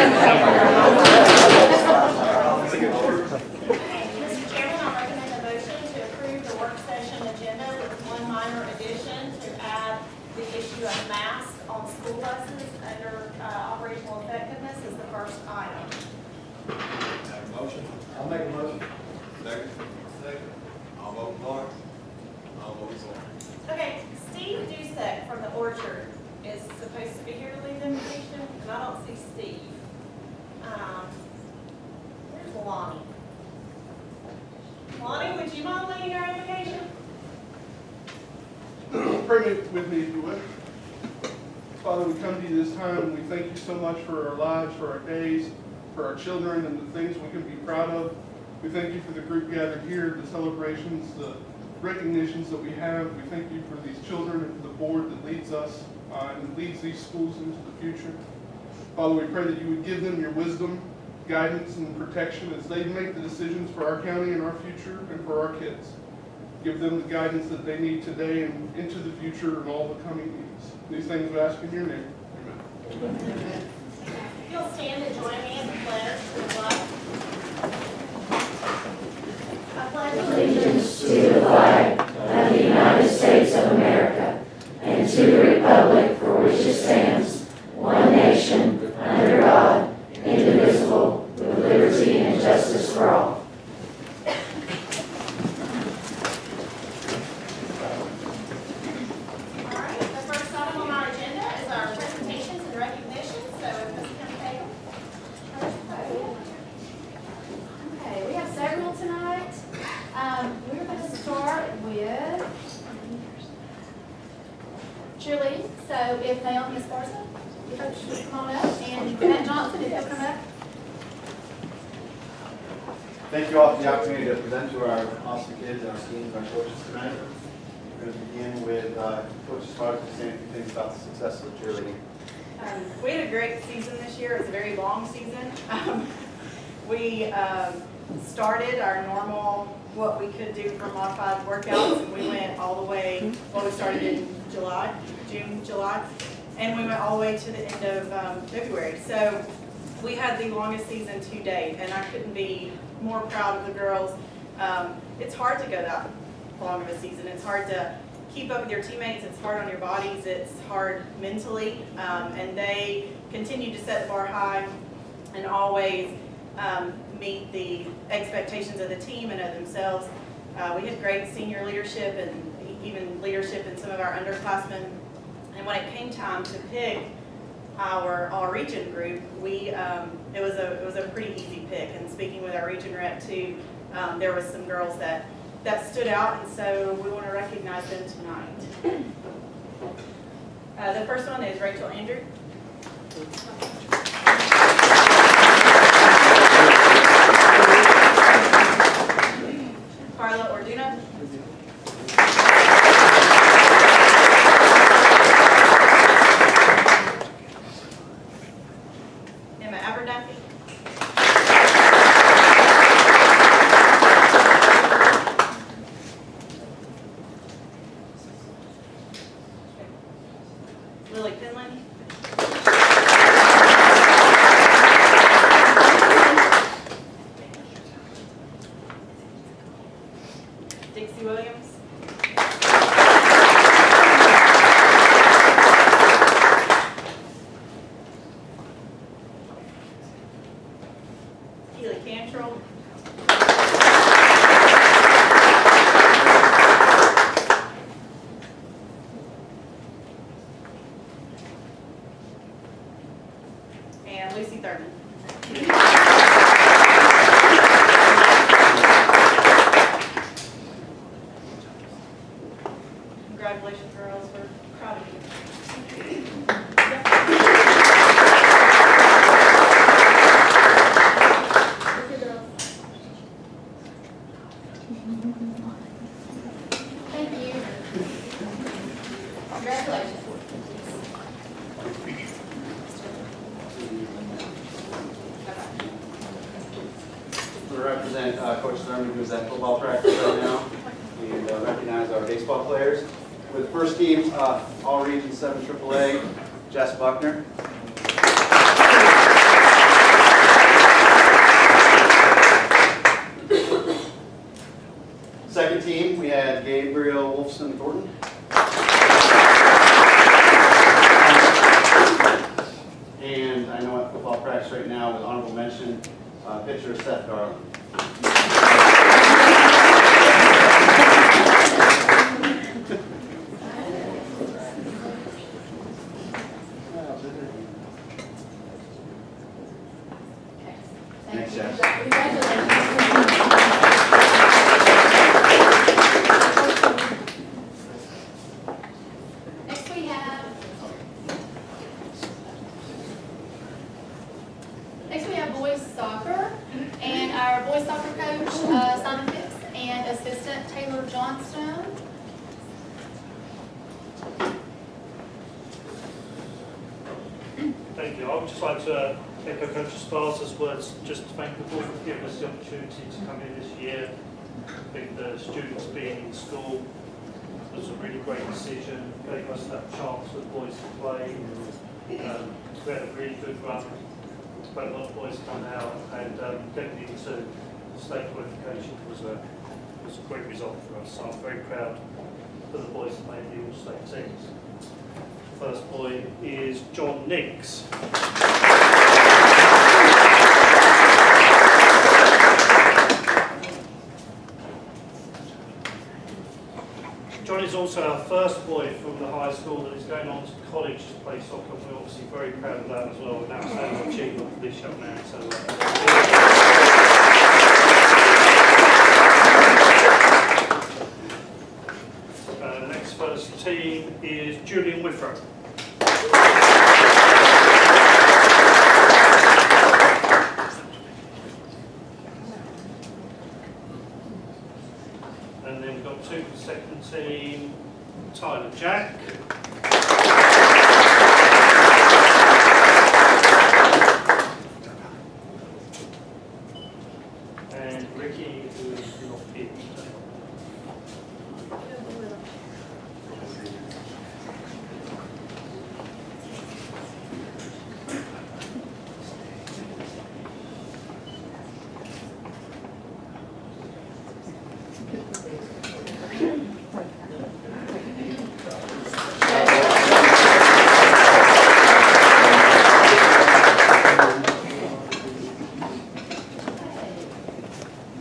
Chairman, I recommend a motion to approve the work session agenda with one minor addition to add the issue of masks on school buses under operational effectiveness is the first item. Have a motion? I'll make a motion. Second? Second. All vote Clark? All vote Clark. Okay, Steve Dusek from the Orchard is supposed to be here to lead the invitation, and I don't see Steve. Where's Lonnie? Lonnie, would you mind leading our invocation? Pray with me if you would. Father, we come to you this time, and we thank you so much for our lives, for our days, for our children, and the things we can be proud of. We thank you for the group gathered here, the celebrations, the recognitions that we have. We thank you for these children and for the board that leads us and leads these schools into the future. Father, we pray that you would give them your wisdom, guidance, and protection as they make the decisions for our county and our future and for our kids. Give them the guidance that they need today and into the future and all the coming needs. These things we ask in your name. Amen. You'll stand and join me in the pledge to the flag. I pledge Allegiance to the flag of the United States of America and to the republic for which it stands, one nation, under God, indivisible, with liberty and justice for all. All right, the first item on our agenda is our presentations and recognitions. So if Ms. Kim take them. Okay, we have several tonight. We're going to start with cheerleading. So if Naomi Esparza, if you should come on up, and Matt Johnson, if you'll come up. Thank you all for the opportunity to present to our awesome kids, our teams, our coaches tonight. We're going to begin with Coach Sparks to say a few things about the success of the cheerleading. We had a great season this year. It was a very long season. We started our normal, what we could do for modified workouts, and we went all the way, well, we started in June, July, and we went all the way to the end of February. So we had the longest season to date, and I couldn't be more proud of the girls. It's hard to go that long of a season. It's hard to keep up with your teammates. It's hard on your bodies. It's hard mentally, and they continue to set the bar high and always meet the expectations of the team and of themselves. We had great senior leadership and even leadership in some of our underclassmen. And when it came time to pick our all-region group, it was a pretty easy pick. And speaking with our region rep too, there was some girls that stood out, and so we want to recognize them tonight. The first one is Rachel Andrew. Carla Orduna. Emma Abernathy. Lily Finland. Dixie Williams. Keely Cantrell. And Lucy Thurman. Congratulations, girls. We're proud of you. Thank you. Congratulations. We represent Coach Thurman, who's at football practice right now, and recognize our baseball players. With first team, all region 7 AAA, Jess Buckner. Wilson Thornton. And I know at football practice right now with honorable mention, pitcher Seth Garland. Thanks, Jeff. Next we have boys soccer, and our boys soccer coach, Simon Phipps, and assistant Taylor Johnstone. Thank you. I would just like to echo Coach Sparta's words, just to thank the board for giving us the opportunity to come in this year. I think the students being in school was a really great decision, gave us that chance for the boys to play. We had a really good run, but a lot of boys come out, and getting into state qualification was a great result for us. So I'm very proud for the boys that made the all-state teams. First boy is John Nicks. John is also our first boy from the high school that is going on to college to play soccer. We're obviously very proud of that as well. An outstanding achievement for this young man. The next first team is Julian Withrow. And then we've got two for the second team, Tyler Jack. And Ricky, who is not here today.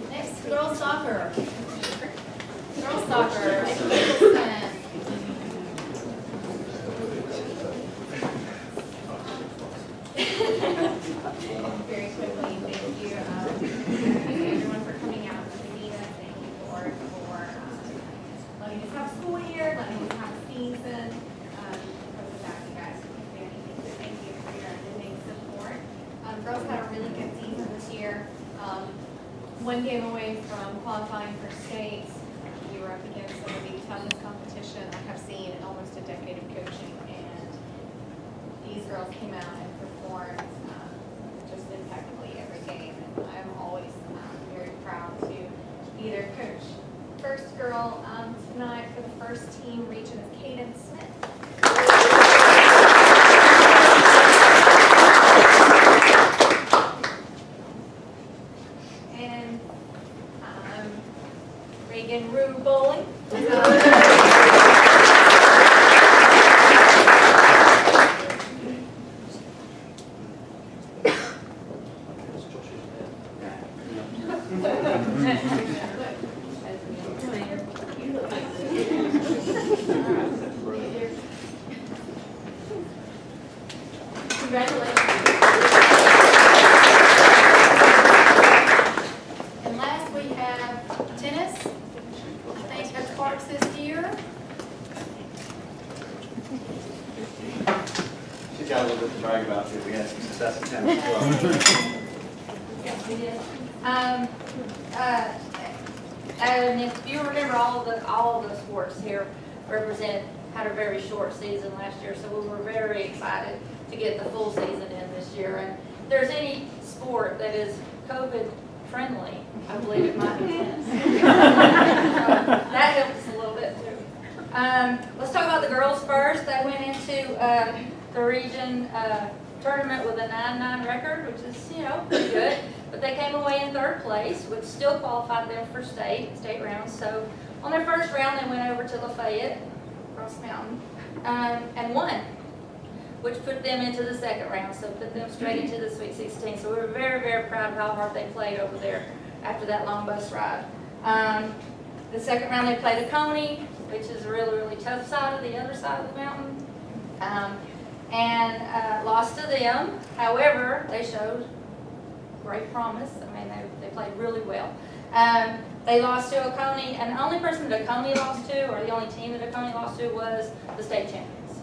Next, girls soccer. Girls soccer, Nikki Nicholson. Very quickly, thank you. Thank you everyone for coming out to meet us. Thank you, Lord, for letting us have school here, letting us have a season. Because of that, you guys can do anything. So thank you for your amazing support. Girls had a really good season this year. One game away from qualifying for state. We were up against some of the toughest competition I have seen in almost a decade of coaching, and these girls came out and performed just impeccably every game, and I'm always very proud to be their coach. First girl tonight for the first team region is Kaden Smith. And Reagan Rue Bowling. Congratulations. And last, we have tennis. Thank Coach Parks this year. She's got a little bit to brag about too. We had some success in tennis as well. Yes, we did. And if you remember, all of the sports here represented had a very short season last year, so we were very excited to get the full season in this year. And if there's any sport that is COVID friendly, I believe it might be tennis. That helped us a little bit too. Let's talk about the girls first. They went into the region tournament with a 9-9 record, which is, pretty good. but they came away in 3rd place, which still qualified them for state rounds. So on their first round, they went over to Lafayette, across the mountain, and won, which put them into the 2nd round, so put them straight into the Sweet 16. So we were very, very proud of how hard they played over there after that long bus ride. The 2nd round, they played Academies, which is a really, really tough side of the other side of the mountain, and lost to them. However, they showed great promise. I mean, they played really well. They lost to Academies, and the only person that Academies lost to, or the only team that Academies lost to, was the state champions.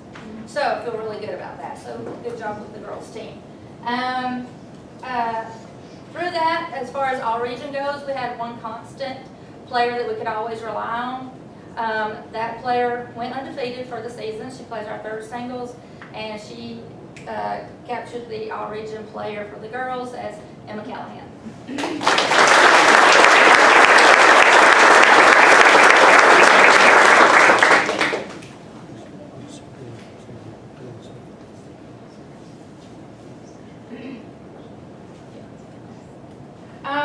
So I feel really good about that. So good job with the girls team. Through that, as far as all region goes, we had one constant player that we could always rely on. That player went undefeated for the season. She plays our 3rd singles, and she captured the all region player for the girls as Emma Callahan.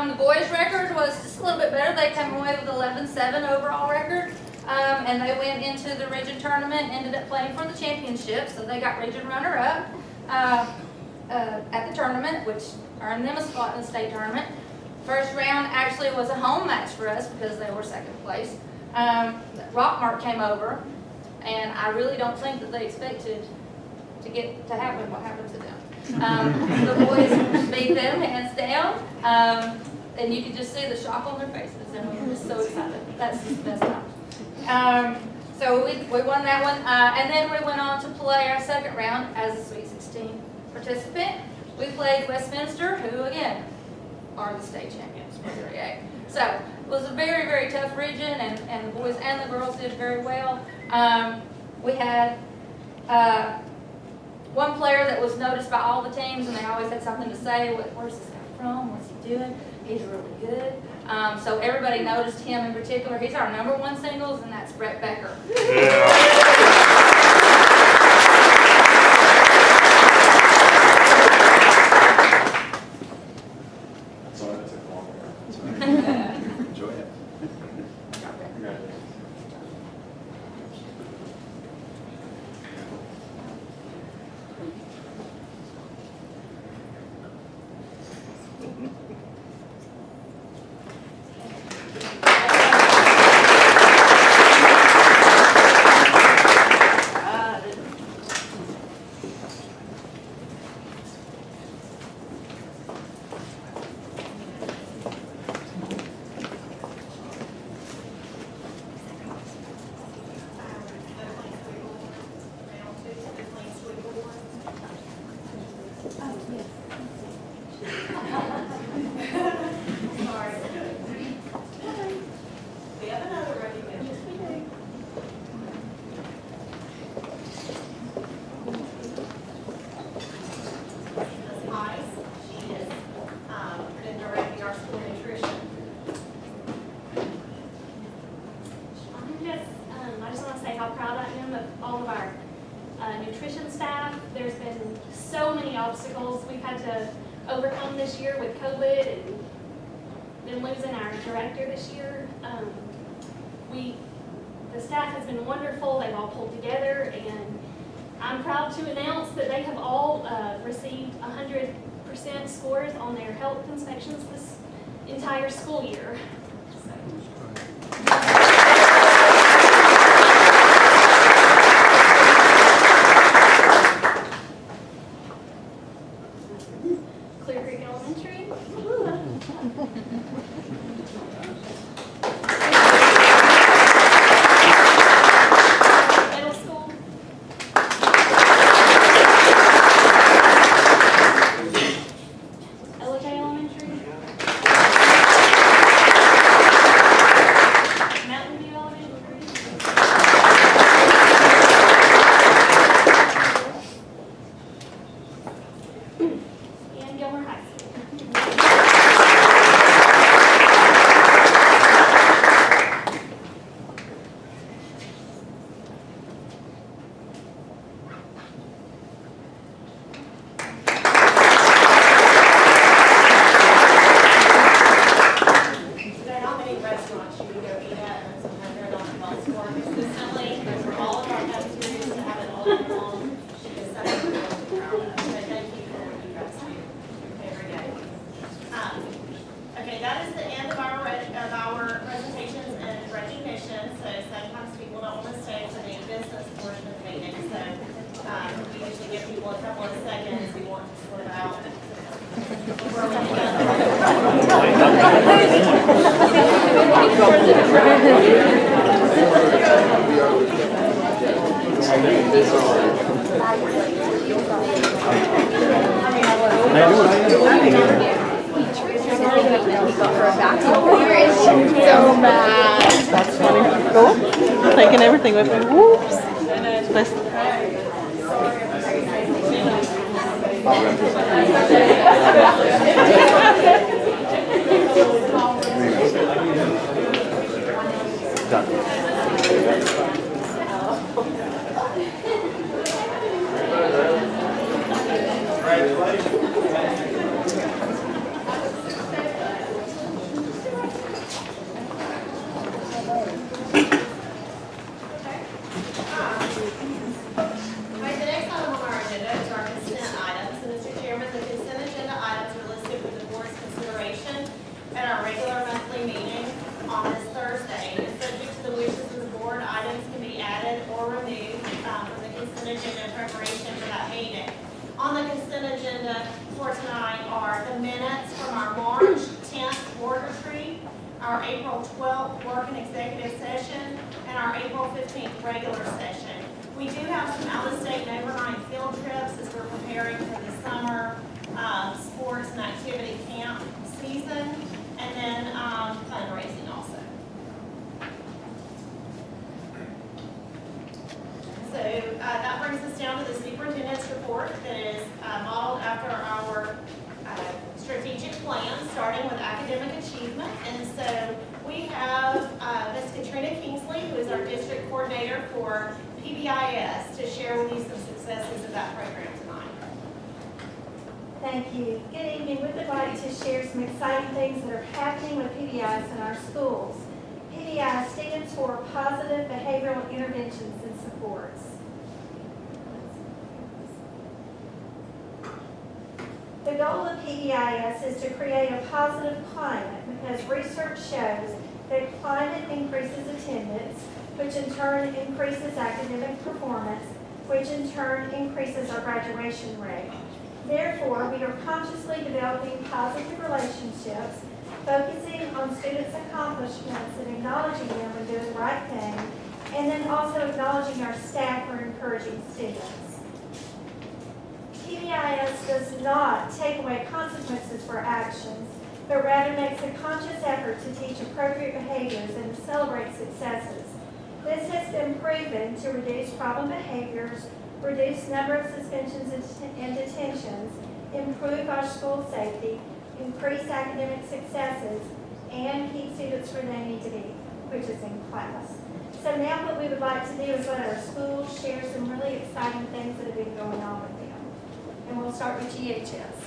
The boys' record was just a little bit better. They came away with 11-7 overall record, and they went into the region tournament, ended up playing for the championship, so they got region runner-up at the tournament, which earned them a spot in the state tournament. First round actually was a home match for us because they were 2nd place. Rockmart came over, and I really don't think that they expected to happen what happened to them. The boys beat them hands down, and you could just see the shock on their faces, and we were just so excited. That's just the best time. So we won that one, and then we went on to play our 2nd round as a Sweet 16 participant. We played Westminster, who again are the state champions for 3A. So it was a very, very tough region, and the boys and the girls did very well. We had one player that was noticed by all the teams, and they always had something to say. Where's this guy from? What's he doing? He's really good. So everybody noticed him in particular. He's our #1 singles, and that's Brett Becker. Sorry, that took long. That's right. Enjoy it. Congratulations. nutrition staff. There's been so many obstacles we've had to overcome this year with COVID and then losing our director this year. The staff has been wonderful. They've all pulled together, and I'm proud to announce that they have all received 100% scores on their health inspections this entire school year. Clear Creek Elementary. Middle school. LJ Elementary. Mountain View Elementary. And Gilmer High School. that is the end of our presentations and recognition. So sometimes people don't want to stay for the business portion of the meeting. So we usually give people a couple of seconds. We want to slip out. Before we So bad. That's funny. Cool. Taking everything with me. Whoops. that brings us down to the superintendent's report that is modeled after our strategic plan, starting with academic achievement. And so we have Ms. Katrina Kingsley, who is our district coordinator for PBIS, to share with you some successes of that program tonight. Thank you. Good evening. We would like to share some exciting things that are happening with PBIS in our schools. PBIS stands for Positive Behavioral Interventions and Supports. The goal of PBIS is to create a positive climate because research shows that climate increases attendance, which in turn increases academic performance, which in turn increases our graduation rate. Therefore, we are consciously developing positive relationships, focusing on students' accomplishments and acknowledging them when doing the right thing, and then also acknowledging our staff for encouraging students. PBIS does not take away consequences for actions, but rather makes a conscious effort to teach appropriate behaviors and to celebrate successes. This has been proven to reduce problem behaviors, reduce number of suspensions and detentions, improve our school safety, increase academic successes, and keep students where they need to be, which is in class. So now what we would like to do is let our schools share some really exciting things that have been going on with them. And we'll start with GHS.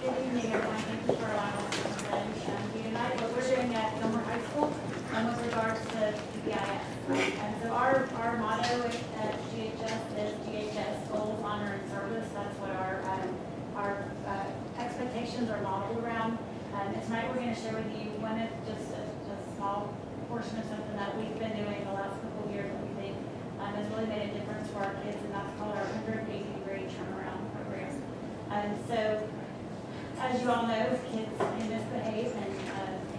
Good evening, everyone. Thank you for allowing us to present tonight what we're doing at Gilmer High School with regards to PBIS. And so our motto at GHS is GHS Goals, Honor, and Service. That's what our expectations are modeled around. And tonight we're going to share with you one of just a small portion of something that we've been doing the last couple of years that we think has really made a difference for our kids, and that's called our 180-degree turnaround program. And so, as you all know, kids can misbehave and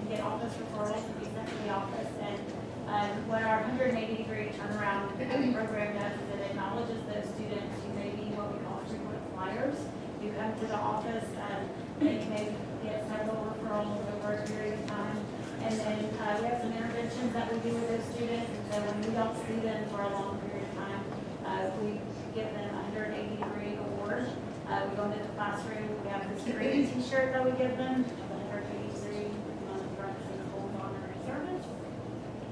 get office referrals and be sent to the office. And what our 180-degree turnaround program does is it acknowledges those students who may be what we call frequent flyers, who come to the office, they may get several referrals over a period of time. And then we have some interventions that we do with those students. And so when we don't see them for a long period of time, we give them a 180-degree award. We go into the classroom. We have this great T-shirt that we give them, the 180-degree on the front says Goals, Honor, and Service.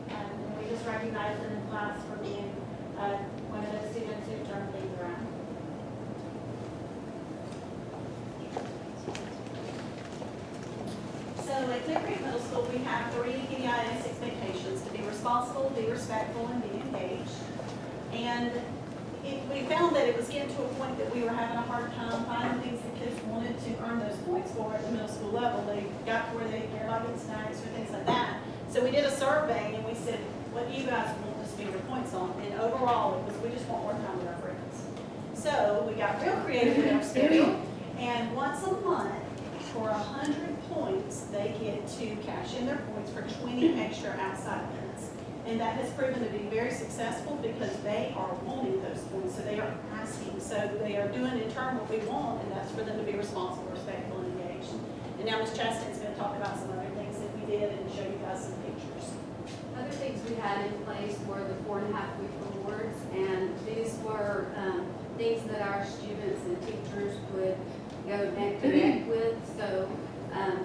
And we just recognize them in class for being one of those students who turn things around. So at Clear Creek Middle School, we have 3 PBIS expectations: to be responsible, be respectful, and be engaged. And we found that it was getting to a point that we were having a hard time finding things that kids wanted to earn those points for at the middle school level. They got to where they cared about getting snacks or things like that. So we did a survey and we said, what do you guys want to spend your points on? And overall, it was, we just want more time with our friends. So we got real creative with our schedule, and once a month, for 100 points, they get to cash in their points for 20 extra outside minutes. And that has proven to be very successful because they are wanting those points, so they are asking. So they are doing in turn what we want, and that's for them to be responsible, respectful, and engaged. And now Ms. Chastain's going to talk about some other things that we did and show you guys some pictures. Other things we had in place were the 4.5-week rewards, and these were things that our students and teachers would go neck to neck with. So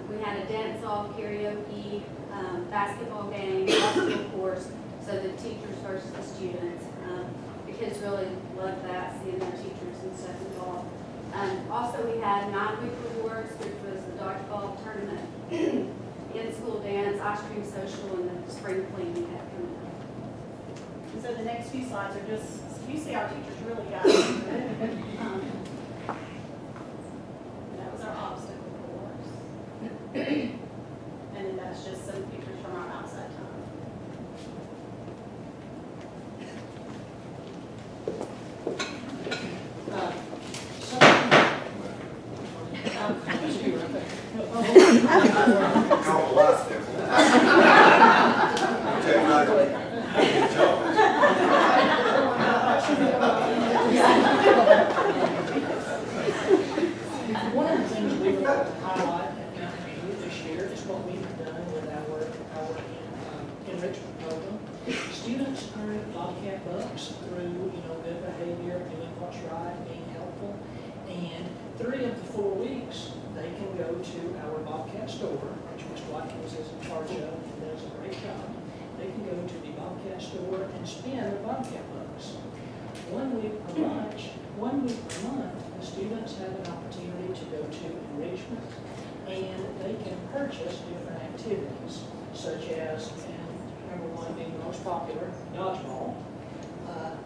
we had a dance-off, karaoke, basketball game, basketball course, so the teachers versus the students. The kids really loved that, seeing their teachers and stuff involved. Also, we had 9-week rewards, which was the dodgeball tournament, in-school dance, ice cream social, and the spring clean we had coming up. And so the next few slides are just, you see our teachers really got it. That was our obstacle course. And then that's just some pictures from our outside time. Couple lights there. Good job. One of the things we would like to highlight this year is what we have done with our enrichment program. Students earn Bobcat bucks through, good behavior, doing what's right, being helpful. And 3 of the 4 weeks, they can go to our Bobcat store, which Mr. Watkins is in charge of and does a great job. They can go to the Bobcat store and spend the Bobcat bucks. 1 week per lunch, 1 week per month, the students have an opportunity to go to enrichment, and they can purchase different activities, such as, and number one being the most popular, dodgeball,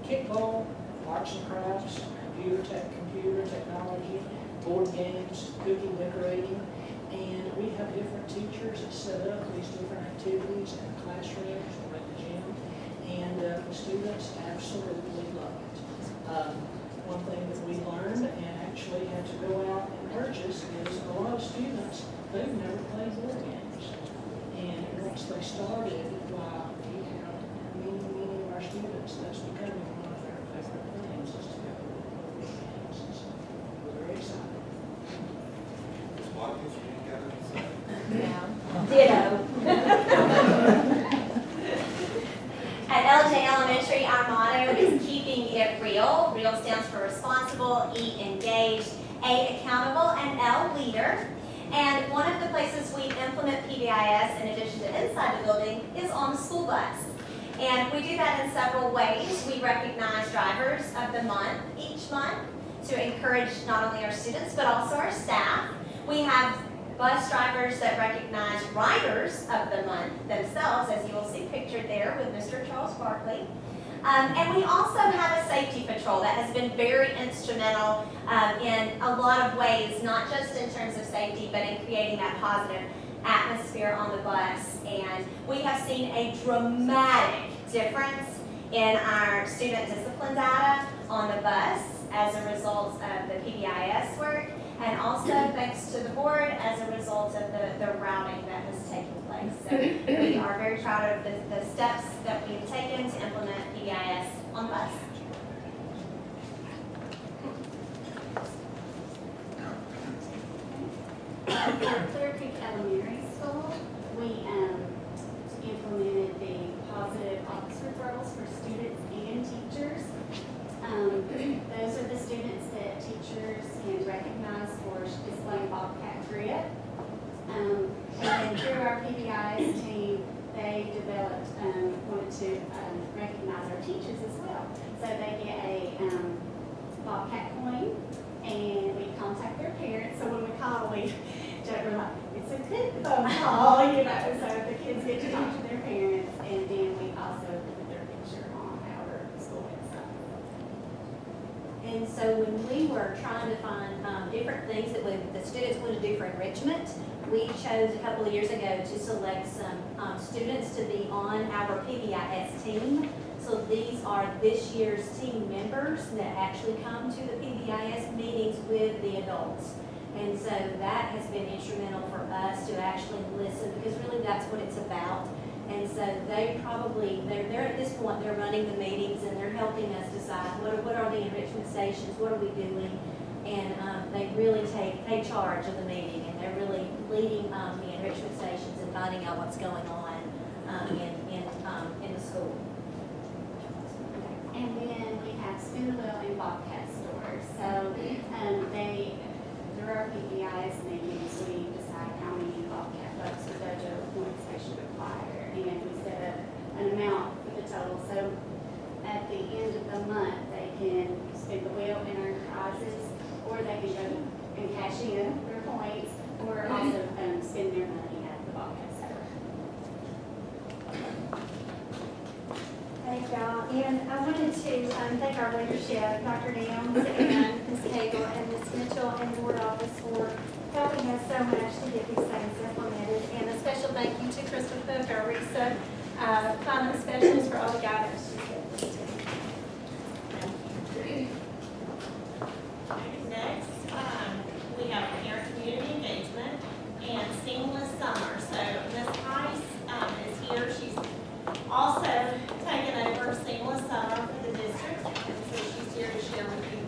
kickball, arts and crafts, computer technology, board games, cooking, decorating, and we have different teachers that set up these different activities in the classrooms or at the gym, and the students absolutely love it. One thing that we learned and actually had to go out and purchase is a lot of students, they've never played board games. And once they started, wow, we have many of our students, that's becoming one of their favorite things is to go to board games. So we're very excited. Ms. Watkins, you got anything? Ditto. At LJ Elementary, our motto is keeping it real. Real stands for responsible, E, engaged, A, accountable, and L, leader. And one of the places we implement PBIS in addition to inside the building is on the school bus. And we do that in several ways. We recognize drivers of the month each month to encourage not only our students but also our staff. We have bus drivers that recognize riders of the month themselves, as you will see pictured there with Mr. Charles Barkley. And we also have a safety patrol that has been very instrumental in a lot of ways, not just in terms of safety, but in creating that positive atmosphere on the bus. And we have seen a dramatic difference in our student discipline data on the bus as a result of the PBIS work, and also thanks to the board as a result of the routing that has taken place. So we are very proud of the steps that we've taken to implement PBIS on the bus. For Clear Creek Elementary School, we implemented the positive office referrals for students and teachers. Those are the students that teachers can recognize for displaying Bobcat grit. And through our PBIS team, they developed, wanted to recognize our teachers as well. So they get a Bobcat coin, and we contact their parents. So when we call, we joke, we're like, it's a good phone call, so the kids get to talk to their parents, and then we also put their picture on our school website. So And so when we were trying to find different things that the students wanted to do for enrichment, we chose a couple of years ago to select some students to be on our PBIS team. So these are this year's team members that actually come to the PBIS meetings with the adults. And so that has been instrumental for us to actually listen, because really that's what it's about. And so they're at this point, they're running the meetings and they're helping us decide what are the enrichment stations, what are we doing? And they really take charge of the meeting, and they're really leading the enrichment stations and finding out what's going on in the school. And then we have Spoonville and Bobcat stores. So through our PBIS meetings, we decide how many Bobcat bucks or dojo points they should acquire. And we set up an amount for the total. So at the end of the month, they can spin the wheel and earn prizes, or they can go and cash in their points, or also spend their money at the Bobcat store. Thank y'all. And I wanted to thank our leadership, Dr. Downs and Ms. Cagle and Ms. Mitchell and the board office for helping us so much to get these things implemented. And a special thank you to Crystal Cook, our RESA finance specialist, for all the guidance she's given us. Next, we have parent community engagement and seamless summer. So Ms. Price is here. She's also taken over seamless summer for the district, and so she's here to share with you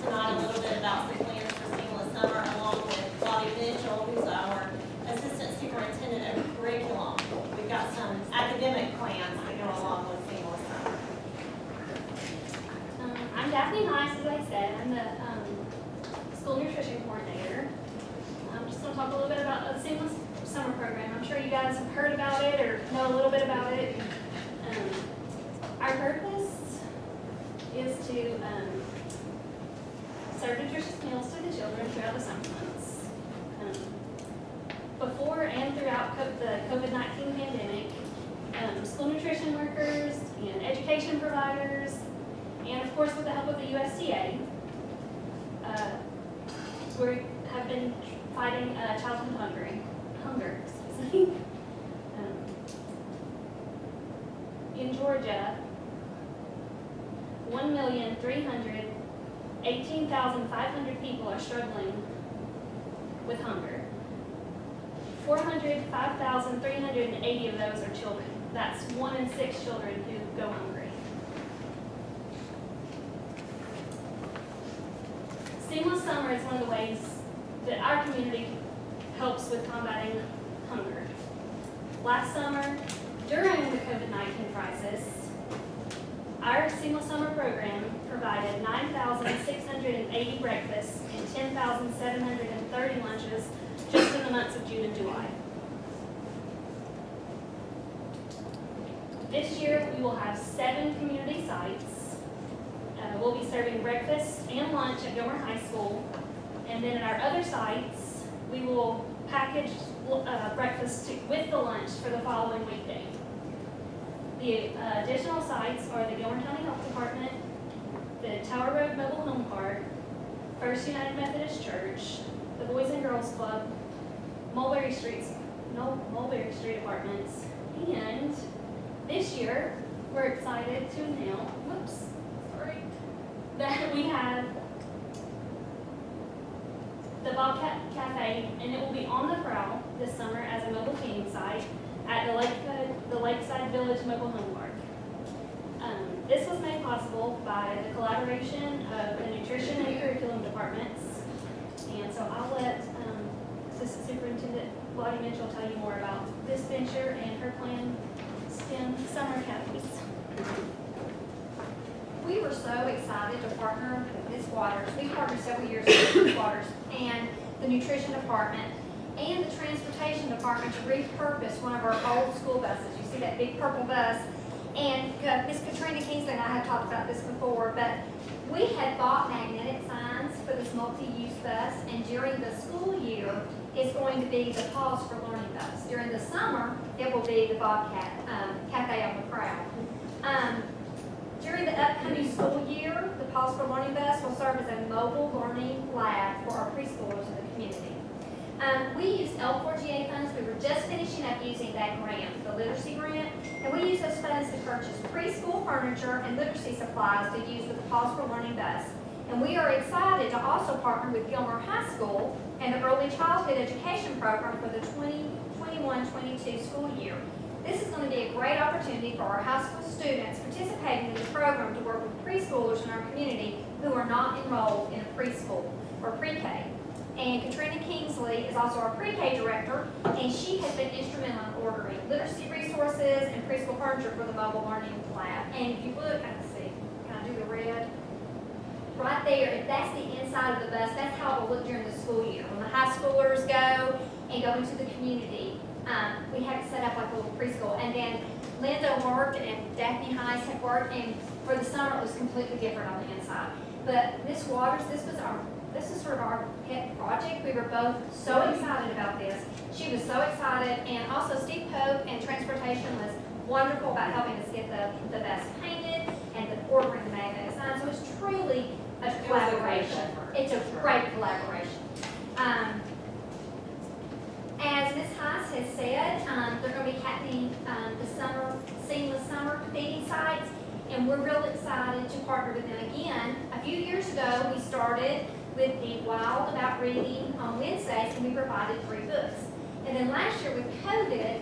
tonight a little bit about the plans for seamless summer, along with Bobby Mitchell, who's our assistant superintendent of curriculum. We've got some academic plans that go along with seamless summer. I'm Daphne Heiss, as I said. I'm the school nutrition coordinator. I'm just going to talk a little bit about the seamless summer program. I'm sure you guys have heard about it or know a little bit about it. Our purpose is to serve nutritious meals to the children throughout the summer months. Before and throughout the COVID-19 pandemic, school nutrition workers and education providers, and of course with the help of the USDA, we have been fighting childhood hunger. In Georgia, 1,318,500 people are struggling with hunger. 405,380 of those are children. That's 1 in 6 children who go hungry. Seamless summer is one of the ways that our community helps with combating hunger. Last summer, during the COVID-19 crisis, our Seamless Summer program provided 9,680 breakfasts and 10,730 lunches just in the months of June and July. This year, we will have 7 community sites. We'll be serving breakfast and lunch at Gilmer High School. And then at our other sites, we will package breakfast with the lunch for the following weekday. The additional sites are the Gilmer County Health Department, the Tower Road Mobile Home Park, First United Methodist Church, the Boys and Girls Club, Mulberry Street Apartments, and this year we're excited to announce, that we have the Bobcat Cafe, and it will be on the prowl this summer as a mobile feeding site at the Lakeside Village Mobile Home Park. This was made possible by the collaboration of the nutrition and curriculum departments. And so I'll let Assistant Superintendent Lottie Mitchell tell you more about this venture and her planned STEM summer academies. We were so excited to partner with Ms. Waters. We partnered several years ago with Ms. Waters and the nutrition department and the transportation department to repurpose one of our old school buses. You see that big purple bus? And Ms. Katrina Kingsley and I have talked about this before, but we had bought magnetic signs for this multi-use bus, and during the school year, it's going to be the Pause for Learning bus. During the summer, it will be the Bobcat Cafe on the Prowl. During the upcoming school year, the Pause Pause for Learning bus will serve as a mobile learning lab for our preschoolers in the community. We used L4GA funds. We were just finishing up using that grant, the literacy grant, and we used those funds to purchase preschool furniture and literacy supplies to use with the Pause for Learning bus. And we are excited to also partner with Gilmer High School and the Early Childhood Education Program for the 2021-22 school year. This is going to be a great opportunity for our high school students participating in the program to work with preschoolers in our community who are not enrolled in a preschool or pre-K. And Katrina Kingsley is also our pre-K director, and she has been instrumental in ordering literacy resources and preschool furniture for the mobile learning lab. And if you look, I can see, can I do the red? Right there, if that's the inside of the bus, that's how it will look during the school year. When the high schoolers go and go into the community, we have it set up like a little preschool. And then Linda worked and Daphne Heiss have worked, and for the summer it was completely different on the inside. But Miss Waters, this is sort of our pet project. We were both so excited about this. She was so excited, and also Steve Pope and Transportation was wonderful about helping us get the bus painted and the ordering the magnetic signs. So it's truly a collaboration. It's a great collaboration. As Ms. Heiss has said, they're going to be happening the seamless summer feeding sites, and we're real excited to partner with them again. A few years ago, we started with the Wild About Reading on Wednesdays, and we provided 3 books. And then last year with COVID,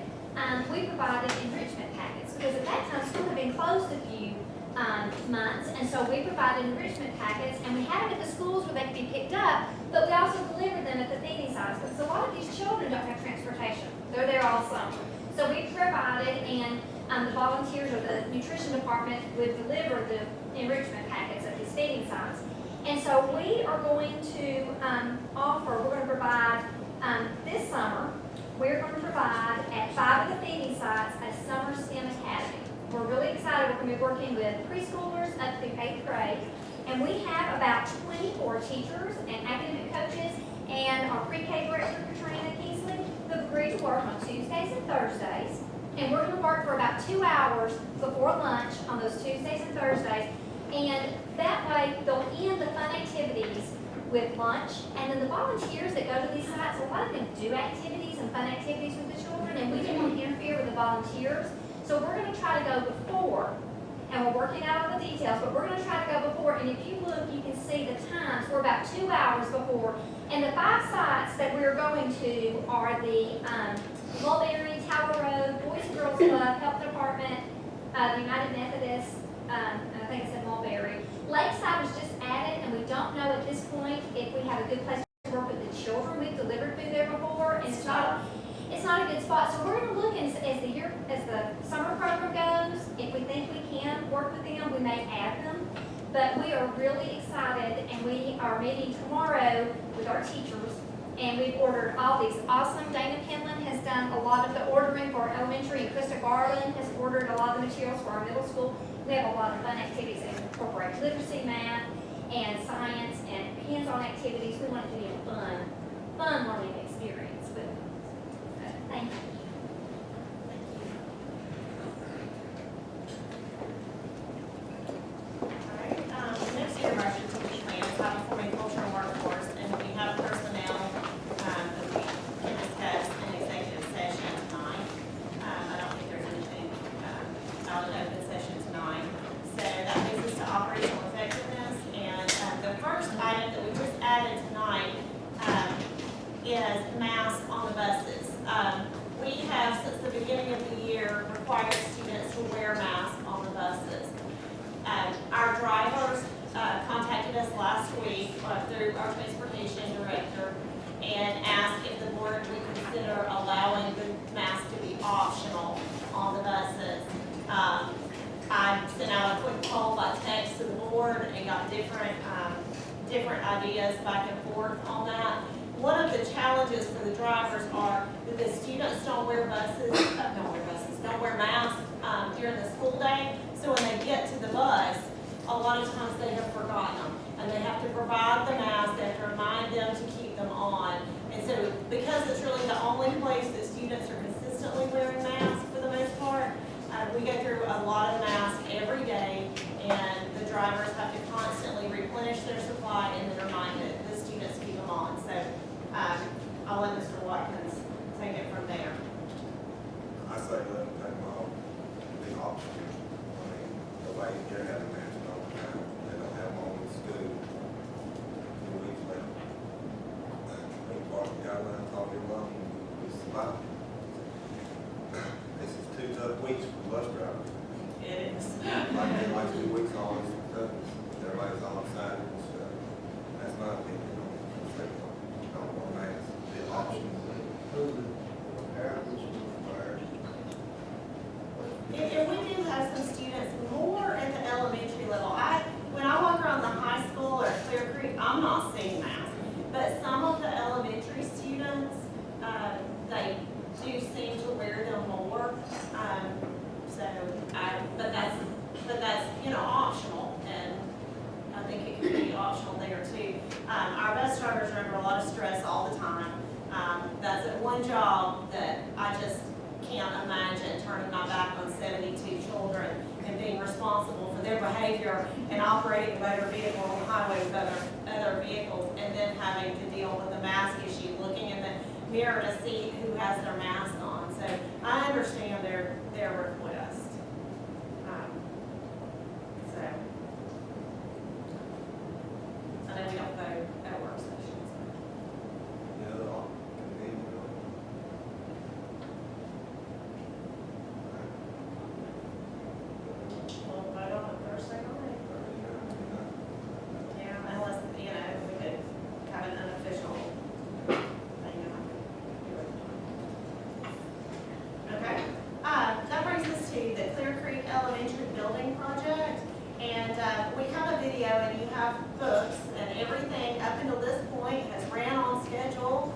we provided enrichment packets, because at that time school had been closed a few months, and so we provided enrichment packets, and we had them at the schools where they could be picked up, but we also delivered them at the feeding sites, because a lot of these children don't have transportation. They're there all summer. So we provided, and the volunteers or the nutrition department would deliver the enrichment packets at these feeding sites. And so we are going to we're going to provide this summer, we're going to provide at 5 of the feeding sites a summer STEM academy. We're really excited. We're going to be working with preschoolers up through 8th grade. And we have about 24 teachers and academic coaches and our pre-K director, Katrina Kingsley, who have agreed to work on Tuesdays and Thursdays. And we're going to work for about 2 hours before lunch on those Tuesdays and Thursdays. And that way, they'll end the fun activities with lunch. And then the volunteers that go to these sites, a lot of them do activities and fun activities with the children, and we didn't want to interfere with the volunteers. So we're going to try to go before, and we're working out all the details, but we're going to try to go before. And if you look, you can see the times. We're about 2 hours before. And the 5 sites that we're going to are the Mulberry, Tower Road, Boys and Girls Club, Health Department, the United Methodist, I think it said Mulberry. Lakeside was just added, and we don't know at this point if we have a good place to work with the children. We've delivered through there before, and it's not a good spot. So we're going to look as the summer program goes. If we think we can work with them, we may add them. But we are really excited, and we are meeting tomorrow with our teachers. And we've ordered all these awesome. Dana Penland has done a lot of the ordering for our elementary, and Krista Garland has ordered a lot of the materials for our middle school. We have a lot of fun activities that incorporate literacy, math, and science, and hands-on activities. We want it to be a fun learning experience with them. Thank you. Next year, our strategic plan is how to form a cultural workforce, and we have personnel that we can discuss in executive session tonight. I don't think there's anything out of open session tonight. So that moves us to operational effectiveness, and the first item that we just added tonight is masks on the buses. We have, since the beginning of the year, required students to wear masks on the buses. Our drivers contacted us last week through our transportation director and asked if the board would consider allowing the mask to be optional on the buses. I sent out a quick poll by text to the board and got different ideas back and forth on that. One of the challenges for the drivers are that the students don't wear masks during the school day. So when they get to the bus, a lot of times they have forgotten them, and they have to provide the mask. They have to remind them to keep them on. And so, because it's really the only place that students are consistently wearing masks for the most part, we go through a lot of masks every day, and the drivers have to constantly replenish their supply and then remind the students to keep them on. So I'll let Mr. Watkins take it from there. I say let them take them off, the option. I mean, nobody here has a mask all the time. They don't have them on in school. 2 weeks later. We part of the guidelines all year long, we survive. This is 2 tough weeks for bus drivers. It is. Like 2 weeks on, it's tough. Everybody's on side and stuff. That's my opinion. Don't want masks, the option. And we do have some students more at the elementary level. When I walk around the high school or Clear Creek, I'm not seeing masks. But some of the elementary students, they do seem to wear them more. But that's, optional, and I think it could be optional there too. Our bus drivers are under a lot of stress all the time. That's one job that I just can't imagine turning my back on 72 children and being responsible for their behavior and operating a motor vehicle on the highway with other vehicles, and then having to deal with the mask issue, looking in the mirror to see who has their mask on. So I understand their request. I know we don't vote at work sessions. Yeah, they're all convenient. We'll vote on it first, second, yeah, unless, we could have an unofficial thing. Okay, that brings us to the Clear Creek Elementary Building Project. And we have a video, and you have books, and everything up until this point has ran on schedule,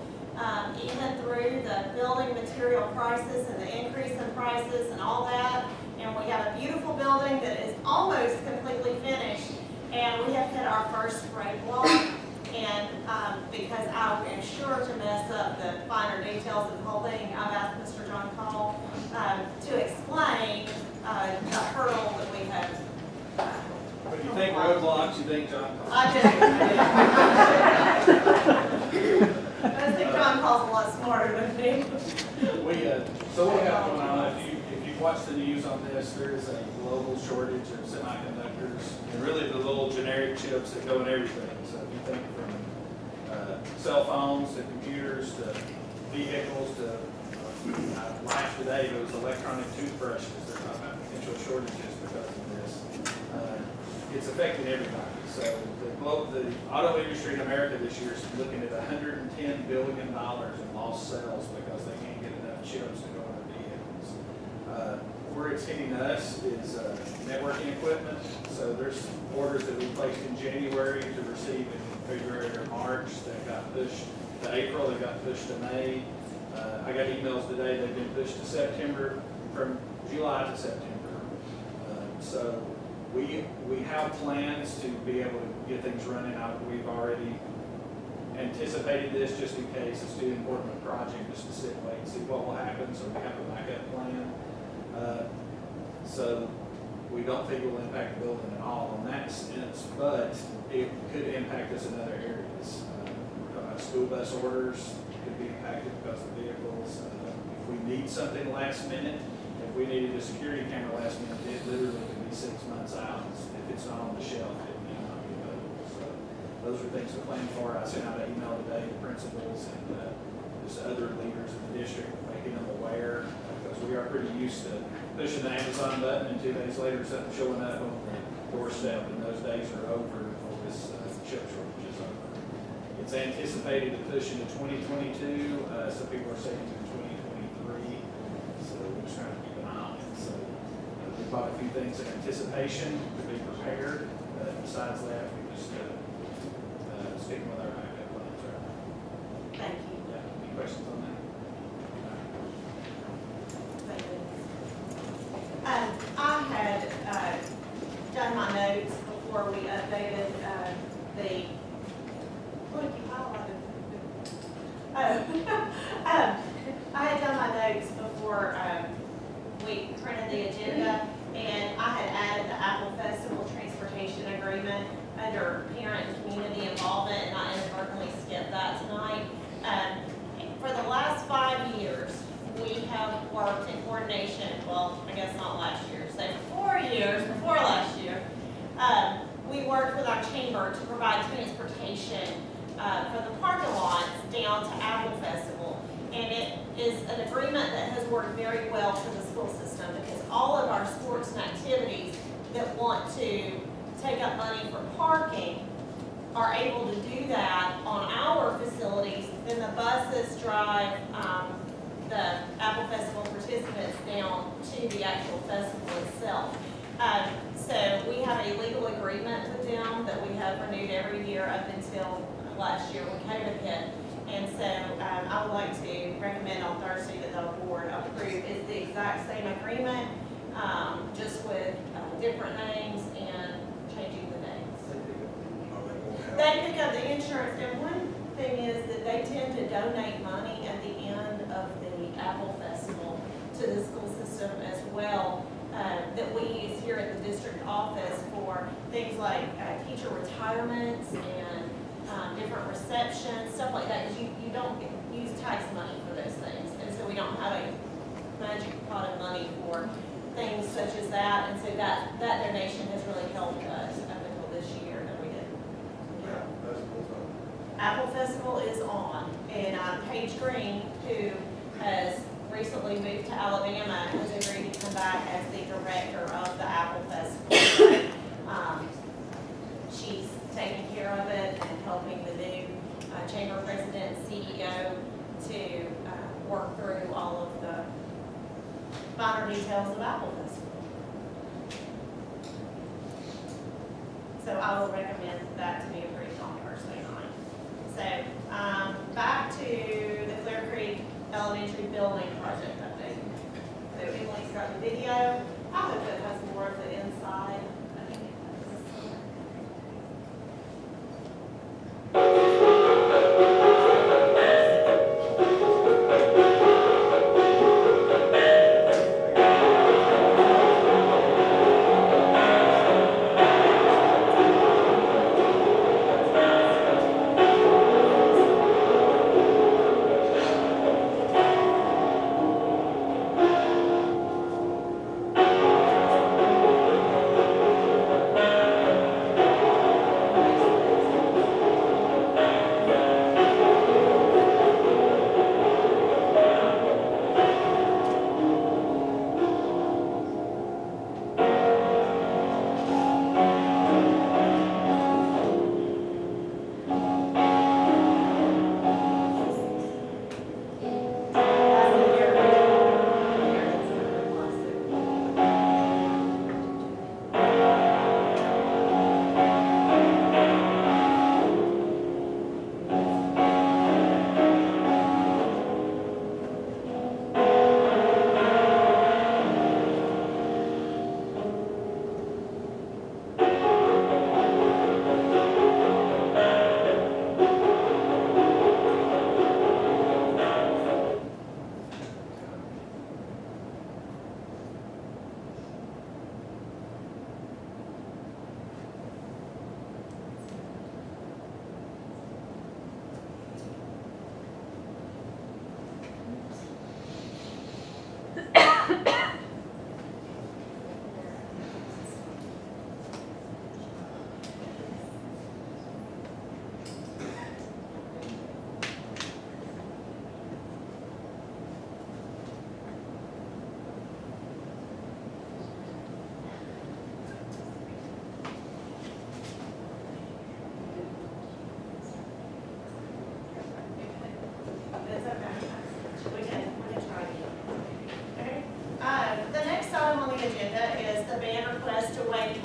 even through the building material prices and the increase in prices and all that. And we have a beautiful building that is almost completely finished, and we have hit our first roadblock. And because I am sure to mess up the finer details of the whole thing, I've asked Mr. John Call to explain the hurdle that we have. When you think roadblocks, you think John Paul. I think John Paul's a lot smarter than me. So what we have going on, if you watch the news on this, there is a global shortage of semiconductors, and really the little generic chips that go in everything. So if you think from cell phones to computers to vehicles to last today, those electronic toothbrushes, they're talking about potential shortages because of this. It's affecting everybody. So the auto industry in America this year is looking at $110 billion in lost sales because they can't get enough chips to go in their vehicles. Where it's hitting us is networking equipment. So there's orders that we placed in January to receive in February or March that got pushed to April, they got pushed to May. I got emails today, they've been pushed to September, from July to September. So we have plans to be able to get things running out. We've already anticipated this just in case it's too important a project, just to sit and wait and see what will happen, so we have a backup plan. So we don't think it will impact the building at all in that sense, but it could impact us in other areas. School bus orders could be impacted because of vehicles. If we need something last minute, if we needed a security camera last minute, it literally could be 6 months out. If it's not on the shelf, it may not be available. So those are things to plan for. I sent out an email today to principals and just other leaders in the district, making them aware, because we are pretty used to pushing the Amazon button and 2 days later something showing up on the doorstep, and those days are over before this chip shortage is over. It's anticipated to push into 2022. Some people are saying into 2023. So we're just trying to keep an eye on it. So we bought a few things in anticipation to be prepared. Besides that, we just sticking with our backup plans right now. Thank you. Yeah. Any questions on that? I had done my notes before we updated the. Look, you highlighted. I had done my notes before we printed the agenda, and I had added the Apple Festival Transportation education agreement under parent and community involvement, and I inadvertently skipped that tonight. For the last 5 years, we have worked in coordination, well, I guess not last year, say 4 years before last year. We worked with our chamber to provide transportation for the parking lots down to Apple Festival. And it is an agreement that has worked very well for the school system because all of our sports and activities that want to take up money for parking are able to do that on our facilities. Then the buses drive the Apple Festival participants down to the actual festival itself. So we have a legal agreement with them that we have renewed every year up until last year when COVID hit. And so I would like to recommend on Thursday that the board approve. It's the exact same agreement, just with different names and changing the names. They pick up the insurance, and one thing is that they tend to donate money at the end of the Apple Festival to the school system as well, that we use here at the district office for things like teacher retirements and different receptions, stuff like that, because you don't use tax money for those things, and so we don't have a magic pot of money for things such as that, and so that donation has really helped us up until this year that we did. Apple Festival is on, and Paige Green, who has recently moved to Alabama, has agreed to come back as the director of the Apple Festival. She's taking care of it and helping the new chamber president, CEO, to work through all of the finer details of Apple Festival. So I will recommend that to be approved on Thursday night. So back to the Clear Creek Elementary Building Project update. So Emily's got the video. I hope it has more of the inside. I think it does.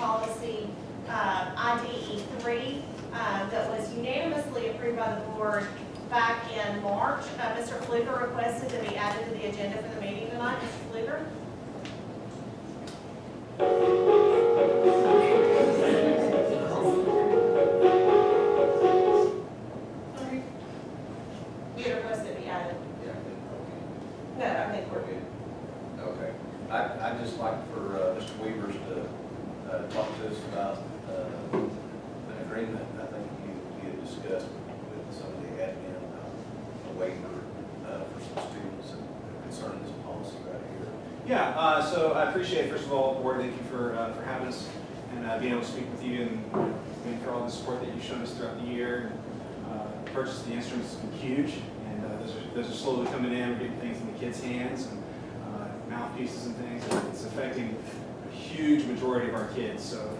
policy IDE 3 that was unanimously approved by the board back in March. Mr. Fluger requested to be added to the agenda for the meeting tonight. Mr. Fluger? You requested to be added. No, I think we're good. Okay. I'd just like for Mr. Weavers to talk to us about just with some of the admin, a waiver for some students concerning this policy right here. Yeah, so I appreciate, first of all, board, thank you for having us and being able to speak with you and for all the support that you've shown us throughout the year. The purchase of the instruments has been huge, and those are slowly coming in. We're getting things in the kids' hands and mouthpieces and things. It's affecting a huge majority of our kids, so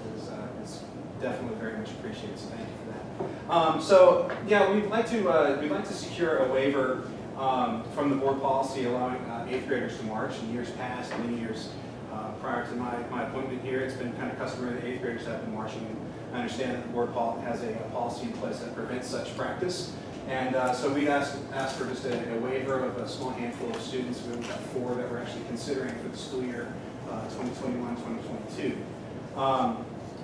it's definitely very much appreciated. So thank you for that. So yeah, we'd like to secure a waiver from the board policy allowing 8th graders to march. In years past, many years prior to my appointment here, it's been kind of customary that 8th graders have been marching. I understand that the board has a policy in place that prevents such practice. And so we asked for just a waiver of a small handful of students. We have 4 that we're actually considering for the school year 2021-2022.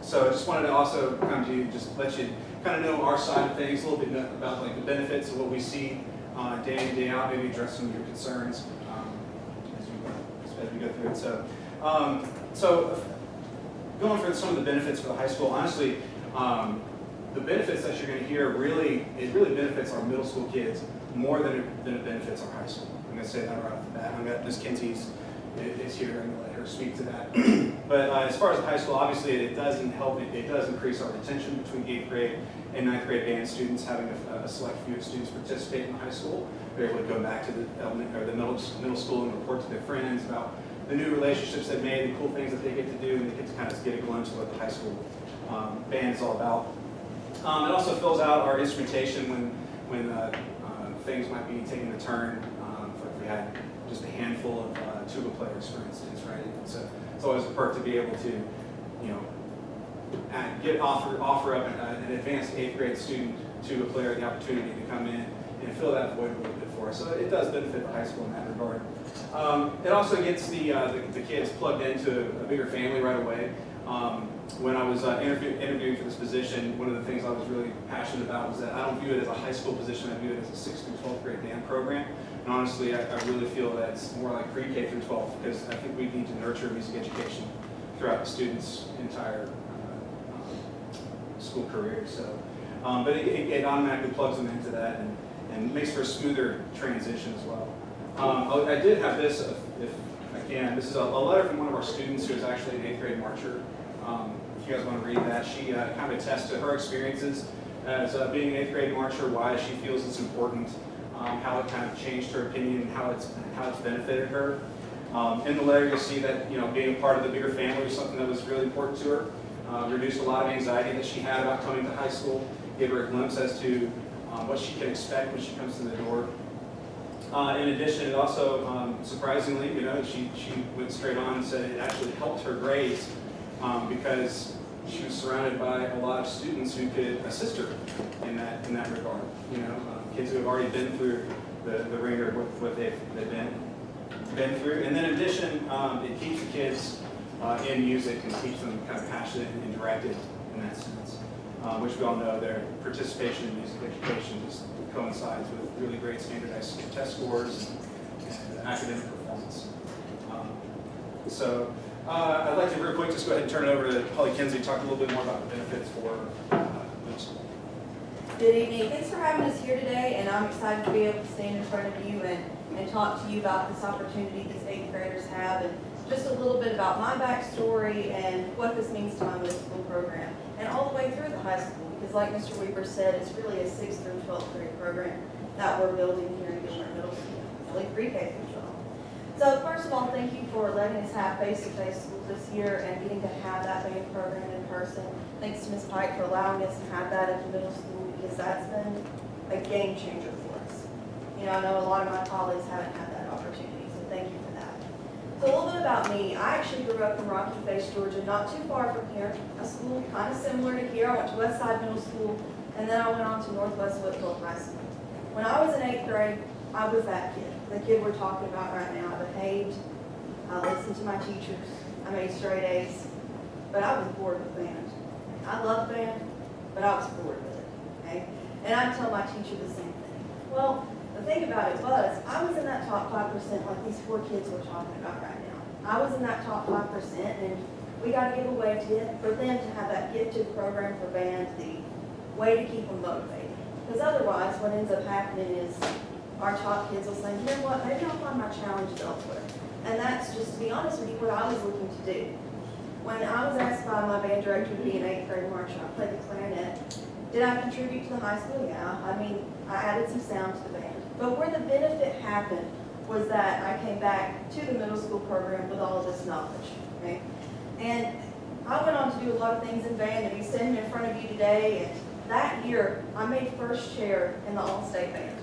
So I just wanted to also come to you, just let you kind of know our side of things, a little bit about like the benefits of what we see day in, day out, maybe address some of your concerns as we go through it. So going for some of the benefits for the high school, honestly, the benefits that you're going to hear it really benefits our middle school kids more than it benefits our high school. I'm going to say that right off the bat. I'm going to, Ms. Kinsey is here. I'm going to let her speak to that. But as far as the high school, obviously it doesn't help. It does increase our retention between 8th grade and 9th grade band students. Having a select few of students participate in the high school, they're able to go back to the middle school and report to their friends about the new relationships they've made, the cool things that they get to do, and they get to kind of get a glimpse of what the high school band is all about. It also fills out our instrumentation when things might be taking a turn. If we had just a handful of tuba players, for instance, right? So it's always a perk to be able to, offer up an advanced 8th grade student tuba player the opportunity to come in and fill that void a little bit for us. So it does benefit the high school in that regard. It also gets the kids plugged into a bigger family right away. When I was interviewing for this position, one of the things I was really passionate about was that I don't view it as a high school position, I view it as a 6th through 12th grade band program. And honestly, I really feel that it's more like pre-K through 12, because I think we need to nurture music education throughout the student's entire school career. So, but it automatically plugs them into that and makes for a smoother transition as well. I did have this, if I can. This is a letter from one of our students who is actually an 8th grade marcher. If you guys want to read that, she kind of attests to her experiences as being an 8th grade marcher, why she feels it's important, how it kind of changed her opinion, and how it's benefited her. In the letter, you'll see that being a part of the bigger family was something that was really important to her. Reduced a lot of anxiety that she had about coming to high school. Gave her a glimpse as to what she can expect when she comes to the door. In addition, it also, surprisingly, she went straight on and said it actually helped her grades because she was surrounded by a lot of students who could assist her in that regard. Kids who have already been through the ringer of what they've been through. And then in addition, it keeps the kids in music and keeps them kind of passionate and directed in that sense, which we all know their participation in music education just coincides with really great standardized test scores and academic performance. So I'd like to real quick just go ahead and turn it over to Holly Kinsey to talk a little bit more about the benefits for middle school. Good evening. Thanks for having us here today, and I'm excited to be able to stand in front of you and talk to you about this opportunity these 8th graders have, and just a little bit about my backstory and what this means to my middle school program, and all the way through the high school, because like Mr. Weaver said, it's really a 6th through 12th grade program that we're building here in Gilmer Middle School, really pre-K through 12. So first of all, thank you for letting us have face-to-face school this year and getting to have that band program in person. Thanks to Ms. Pike for allowing us to have that at the middle school, because that's been a game changer for us. I know a lot of my colleagues haven't had that opportunity, so thank you for that. So a little bit about me. I actually grew up in Rocky Face, Georgia, not too far from here. A school kind of similar to here. I went to Westside Middle School, and then I went on to Northwest Whitfield High School. When I was in 8th grade, I was that kid, the kid we're talking about right now. I behaved, I listened to my teachers, I made straight A's, but I was bored with band. I loved band, but I was bored with it, okay? And I'd tell my teacher the same thing. Well, the thing about it was, I was in that top 5% like these 4 kids we're talking about right now. I was in that top 5%, and we got to give a way for them to have that gifted program for band, the way to keep them motivated. Because otherwise, what ends up happening is our top kids will say, you know what, maybe I'll find my challenges elsewhere. And that's just, to be honest with you, what I was looking to do. When I was asked by my band director to be an 8th grade marcher, I played the clarinet. Did I contribute to the high school? Yeah. I mean, I added some sound to the band. But where the benefit happened was that I came back to the middle school program with all of this knowledge, okay? And I went on to do a lot of things in band and be standing in front of you today. And that year, I made first chair in the all-state band.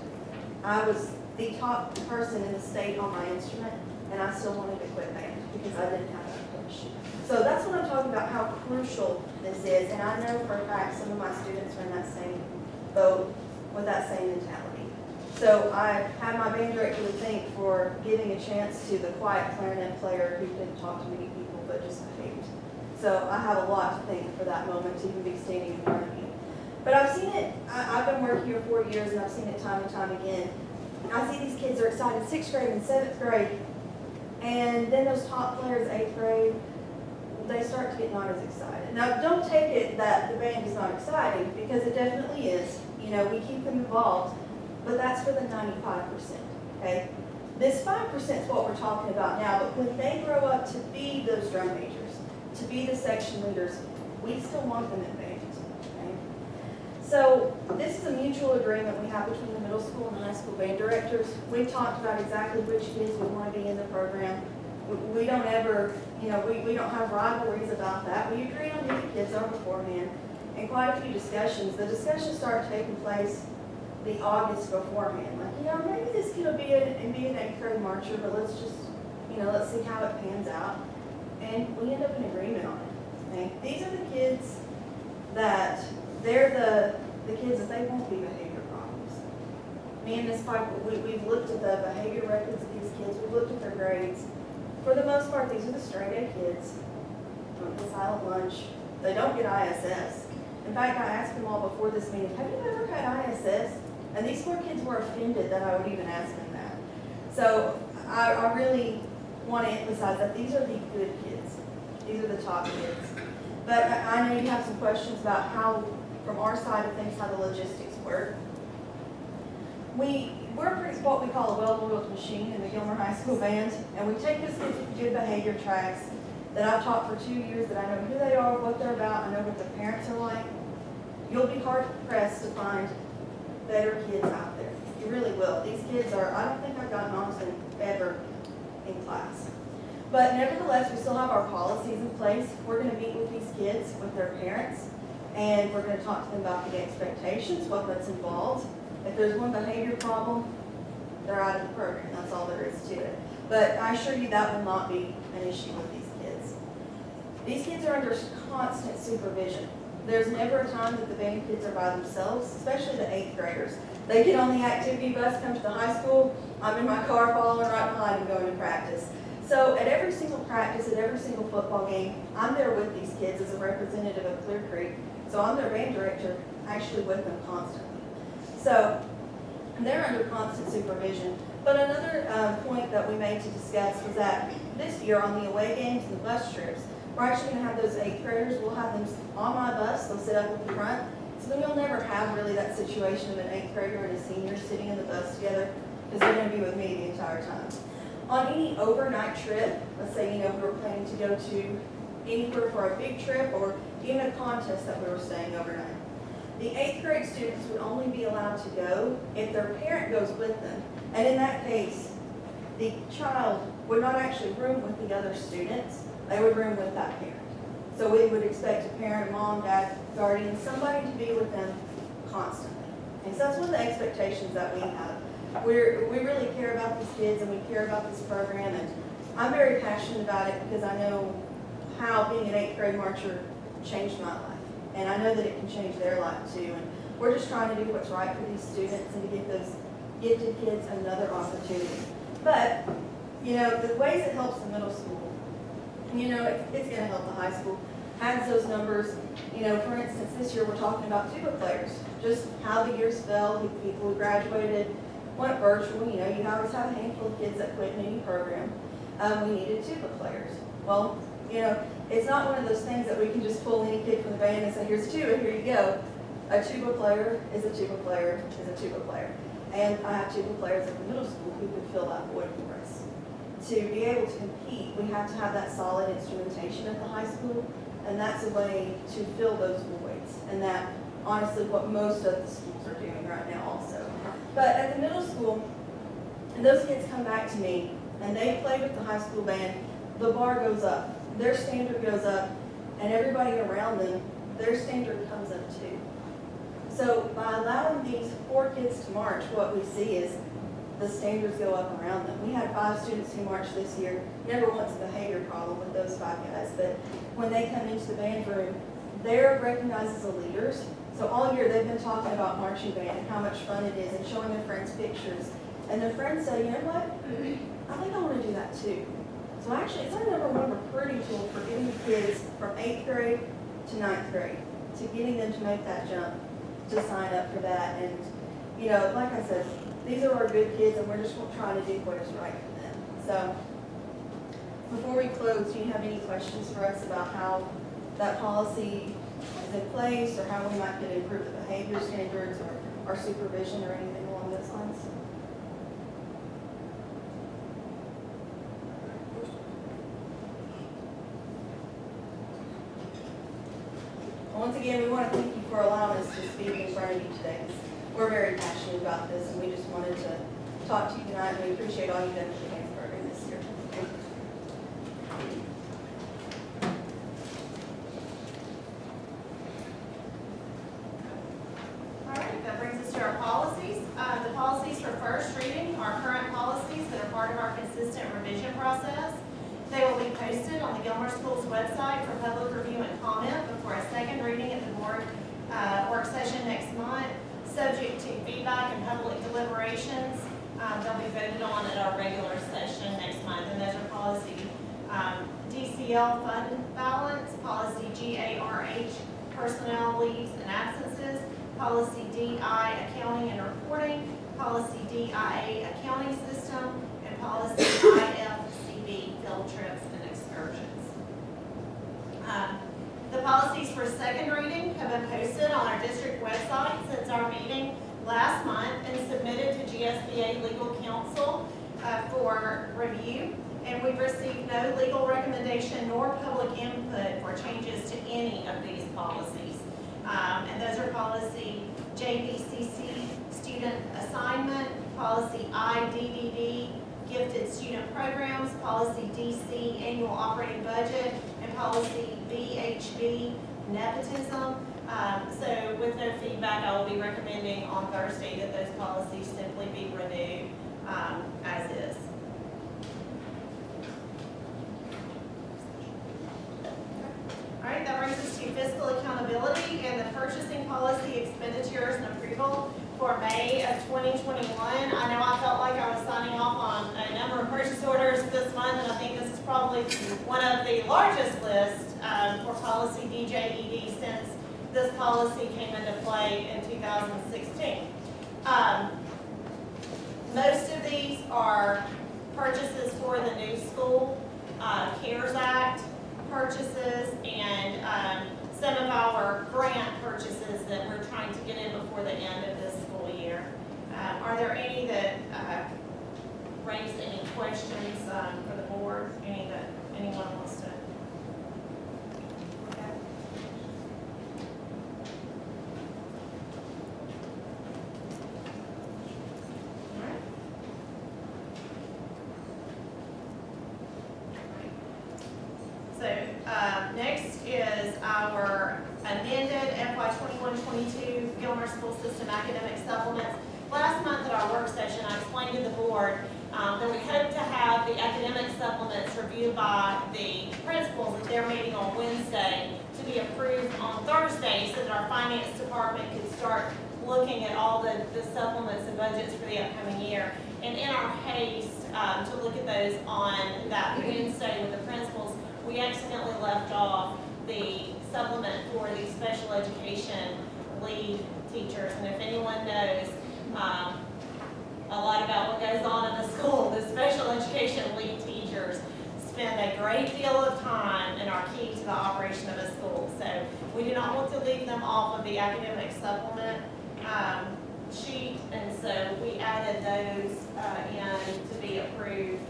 I was the top person in the state on my instrument, and I still wanted to quit band because I didn't have that push. So that's what I'm talking about, how crucial this is. And I know for a fact some of my students are in that same boat with that same mentality. So I had my band director to thank for giving a chance to the quiet clarinet player who didn't talk to many people but just behaved. So I have a lot to thank for that moment to even be standing in front of you. But I've seen it, I've been working here 4 years and I've seen it time and time again. I see these kids are excited 6th grade and 7th grade. And then those top players, 8th grade, they start to get not as excited. Now, don't take it that the band is not exciting, because it definitely is. You know, we keep them involved, but that's for the 95%, okay? This 5% is what we're talking about now, but when they grow up to be those drum majors, to be the section leaders, we still want them in band, okay? So this is a mutual agreement we have between the middle school and high school band directors. We've talked about exactly which kids we want to be in the program. We don't ever, you know, we don't have rivalries about that. We agree on who the kids are beforehand, and quite a few discussions. The discussions start taking place the August beforehand. Like, you know, maybe this kid will be an 8th grade marcher, but let's just, you know, let's see how it pans out. And we end up in agreement on it. Okay? These are the kids that, they're the kids that they won't be behavior problems. Me and Ms. Piper, we've looked at the behavior records of these kids. We've looked at their grades. For the most part, these are the straight A kids. The silent lunch. They don't get ISS. In fact, I asked them all before this meeting, have you ever had ISS? And these 4 kids were offended that I would even ask them that. So I really want to emphasize that these are the good kids. These are the top kids. But I know you have some questions about how, from our side of things, how the logistics work. We're what we call a well-oiled machine in the Gilmer High School Band, and we take these kids with good behavior tracks that I've taught for 2 years, that I know who they are, what they're about, I know what their parents are like. You'll be hard pressed to find better kids out there. You really will. These kids are, I don't think I've gotten on to them ever in class. But nevertheless, we still have our policies in place. We're going to meet with these kids, with their parents, and we're going to talk to them about the expectations, that's involved. If there's one behavior problem, they're out of the program. That's all there is to it. But I assure you that will not be an issue with these kids. These kids are under constant supervision. There's never a time that the band kids are by themselves, especially the 8th graders. They get on the activity bus, come to the high school. I'm in my car following right behind them going to practice. So at every single practice, at every single football game, I'm there with these kids as a representative of Clear Creek. So I'm their band director, actually with them constantly. So they're under constant supervision. But another point that we made to discuss was that this year on the away games and the bus trips, we're actually going to have those 8th graders. We'll have them on my bus. They'll sit up at the front. So then you'll never have really that situation of an 8th grader and a senior sitting in the bus together, because they're going to be with me the entire time. On any overnight trip, let's say, you know, we were planning to go to anywhere for a big trip or even a contest that we were staying overnight, the 8th grade students would only be allowed to go if their parent goes with them. And in that case, the child would not actually room with the other students. They would room with that parent. So we would expect a parent, mom, dad, guardian, somebody to be with them constantly. And so that's one of the expectations that we have. We really care about these kids and we care about this program, and I'm very passionate about it because I know how being an 8th grade marcher changed my life. And I know that it can change their life too. And we're just trying to do what's right for these students and to give those gifted kids another opportunity. But, you know, the ways it helps the middle school, you know, it's going to help the high school. Adds those numbers. You know, for instance, this year we're talking about tuba players. Just how the years fell, people who graduated, went virtual. You know, you always have a handful of kids that quit in any program. We needed tuba players. Well, you know, it's not one of those things that we can just pull any kid from the band and say, here's a tuba, here you go. A tuba player is a tuba player is a tuba player. And I have tuba players at the middle school who could fill that void for us. To be able to compete, we have to have that solid instrumentation at the high school, and that's a way to fill those voids. And that, honestly, what most of the schools are doing right now also. But at the middle school, those kids come back to me, and they play with the high school band, the bar goes up, their standard goes up, and everybody around them, their standard comes up too. So by allowing these 4 kids to march, what we see is the standards go up around them. We had 5 students who marched this year, never once a behavior problem with those 5 guys, but when they come into the band room, they're recognized as the leaders. So all year they've been talking about marching band and how much fun it is and showing their friends pictures. And their friends say, you know what, I think I want to do that too. So actually, it's our #1 recruiting tool for getting the kids from 8th grade to 9th grade, to getting them to make that jump, to sign up for that. And, you know, like I said, these are our good kids, and we're just trying to do what is right for them. So before we close, do you have any questions for us about how that policy is in place, or how we might get improve the behavior standards, or our supervision, or anything along those lines? Once again, we want to thank you for allowing us to speak in front of you today. We're very passionate about this, and we just wanted to talk to you tonight, and we appreciate all you've done for the dance program this year. Thank you. All right, that brings us to our policies. The policies for first reading are current policies that are part of our consistent revision process. They will be posted on the Gilmer Schools website for public review and comment before a second reading at the board work session next month. Subject to feedback and public deliberations, they'll be voted on at our regular session next month. And those are policy DCL fund balance, policy GARH personnel leaves and absences, policy DI accounting and reporting, policy DIA accounting system, and policy IFCB field trips and excursions. The policies for second reading have been posted on our district website since our meeting last month and submitted to GSBA Legal Counsel for review. And we've received no legal recommendation nor public input for changes to any of these policies. And those are policy JVCC, student assignment, policy IDDD, gifted student programs, policy DC, annual operating budget, and policy BHB, nepotism. So with no feedback, I will be recommending on Thursday that those policies simply be renewed as is. All right, that brings us to fiscal accountability and the purchasing policy expenditures and approval for May of 2021. I know I felt like I was signing off on a number of purchase orders this month, and I think this is probably one of the largest lists for policy DJED since this policy came into play in 2016. Most of these are purchases for the new school, CARES Act purchases, and some of our grant purchases that we're trying to get in before the end of this school year. Are there any that raise any questions for the board? Any that anyone wants to? Okay. All right. So next is our amended FY21-22 Gilmer School System Academic Supplements. Last month at our work session, I explained to the board that we hope to have the academic supplements reviewed by the principals at their meeting on Wednesday to be approved on Thursday so that our finance department could start looking at all the supplements and budgets for the upcoming year. And in our haste to look at those on that Wednesday with the principals, we accidentally left off the supplement for the special education lead teachers. And if anyone knows a lot about what goes on in the school, the special education lead teachers spend a great deal of time and are key to the operation of a school. So We do not want to leave them off of the academic supplement sheet, and so we added those in to be approved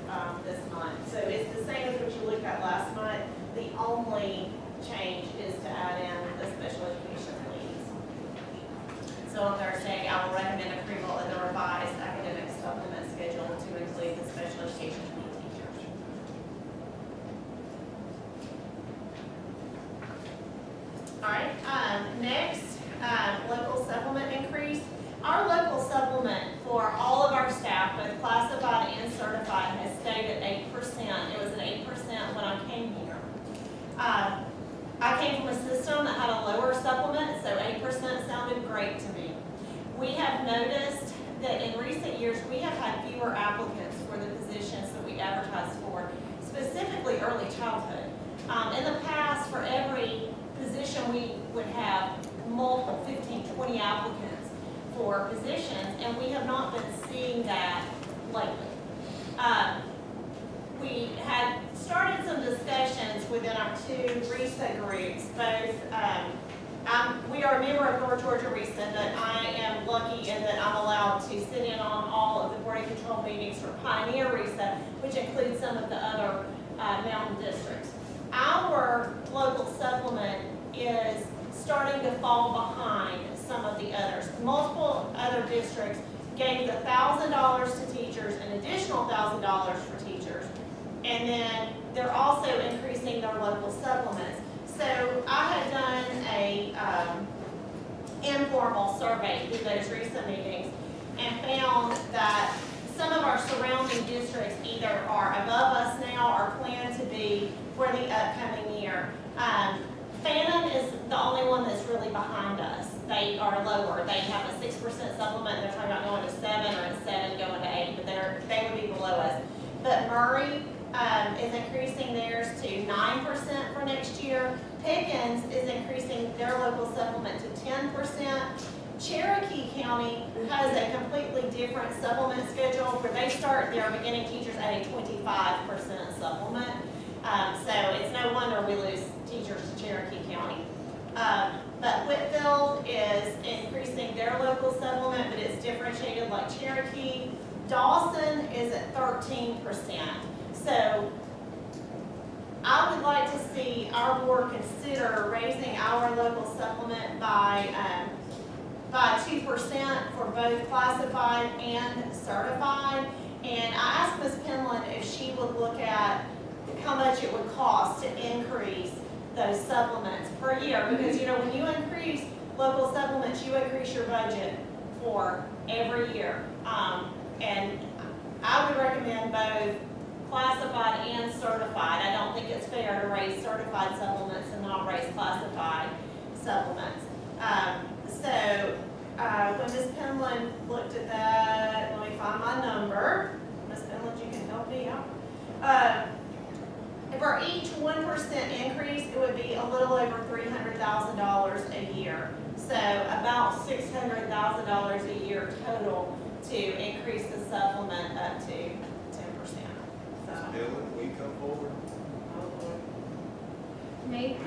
this month. So it's the same as what you looked at last month. The only change is to add in the special education leads. So on Thursday, I will recommend approval of the revised academic supplement schedule to include the special education lead teachers. All right, next, local supplement increase. Our local supplement for all of our staff, both classified and certified, has stayed at 8%. It was at 8% when I came here. I came from a system that had a lower supplement, so 8% sounded great to me. We have noticed that in recent years, we have had fewer applicants for the positions that we advertise for, specifically early childhood. In the past, for every position, we would have multiple, 15, 20 applicants for positions, and we have not been seeing that lately. We had started some discussions within our two RESA groups, both, we are a member of North Georgia RESA, but I am lucky in that I'm allowed to sit in on all of the board and control meetings for Pioneer RESA, which includes some of the other mountain districts. Our local supplement is starting to fall behind some of the others. Multiple other districts gave $1,000 to teachers, an additional $1,000 for teachers, and then they're also increasing their local supplements. So I had done a informal survey through those recent meetings and found that some of our surrounding districts either are above us now or plan to be for the upcoming year. Fannin is the only one that's really behind us. They are lower. They have a 6% supplement. They're talking about going to 7, or at 7 going to 8, but they would be below us. But Murray is increasing theirs to 9% for next year. Pickens is increasing their local supplement to 10%. Cherokee County has a completely different supplement schedule where they start their beginning teachers at a 25% supplement. So it's no wonder we lose teachers to Cherokee County. But Whitfield is increasing their local supplement, but it's differentiated like Cherokee. Dawson is at 13%. So I would like to see our board consider raising our local supplement by 2% for both classified and certified. And I asked Ms. Penland if she would look at how much it would cost to increase those supplements per year. Because, you know, when you increase local supplements, you increase your budget for every year. And I would recommend both classified and certified. I don't think it's fair to raise certified supplements and not raise classified supplements. When Ms. Penland looked at that, let me find my number. Ms. Penland, you can help me out. For each 1% increase, it would be a little over $300,000 a year. So about $600,000 a year total to increase the supplement up to 10%. So. Dylan, will you come forward? Me?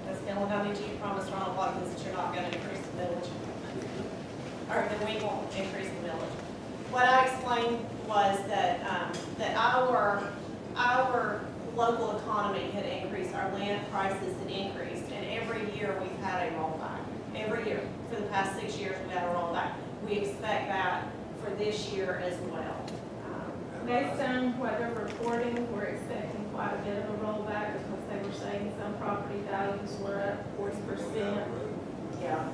Ms. Penland, I need you to promise Ronald Watkins that you're not going to increase the millage. Or that we won't increase the millage. What I explained was that that our local economy had increased, our land prices had increased, and every year we've had a rollback. Every year for the past 6 years we've had a rollback. We expect that for this year as well. Based on what they're reporting, we're expecting quite a bit of a rollback because they were saying some property values were up 40%. Yeah.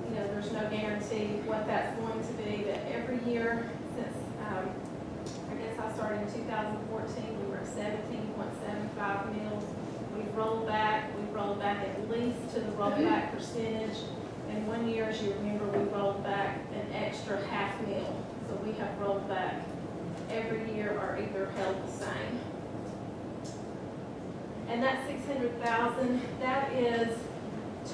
You know, there's no guarantee what that's going to be, but every year since, I guess I started in 2014, we were at 17.75 mils. We've rolled back at least to the rollback percentage. And 1 year, as you remember, we rolled back an extra half mil. So we have rolled back every year or either held the same. And that 600,000, that is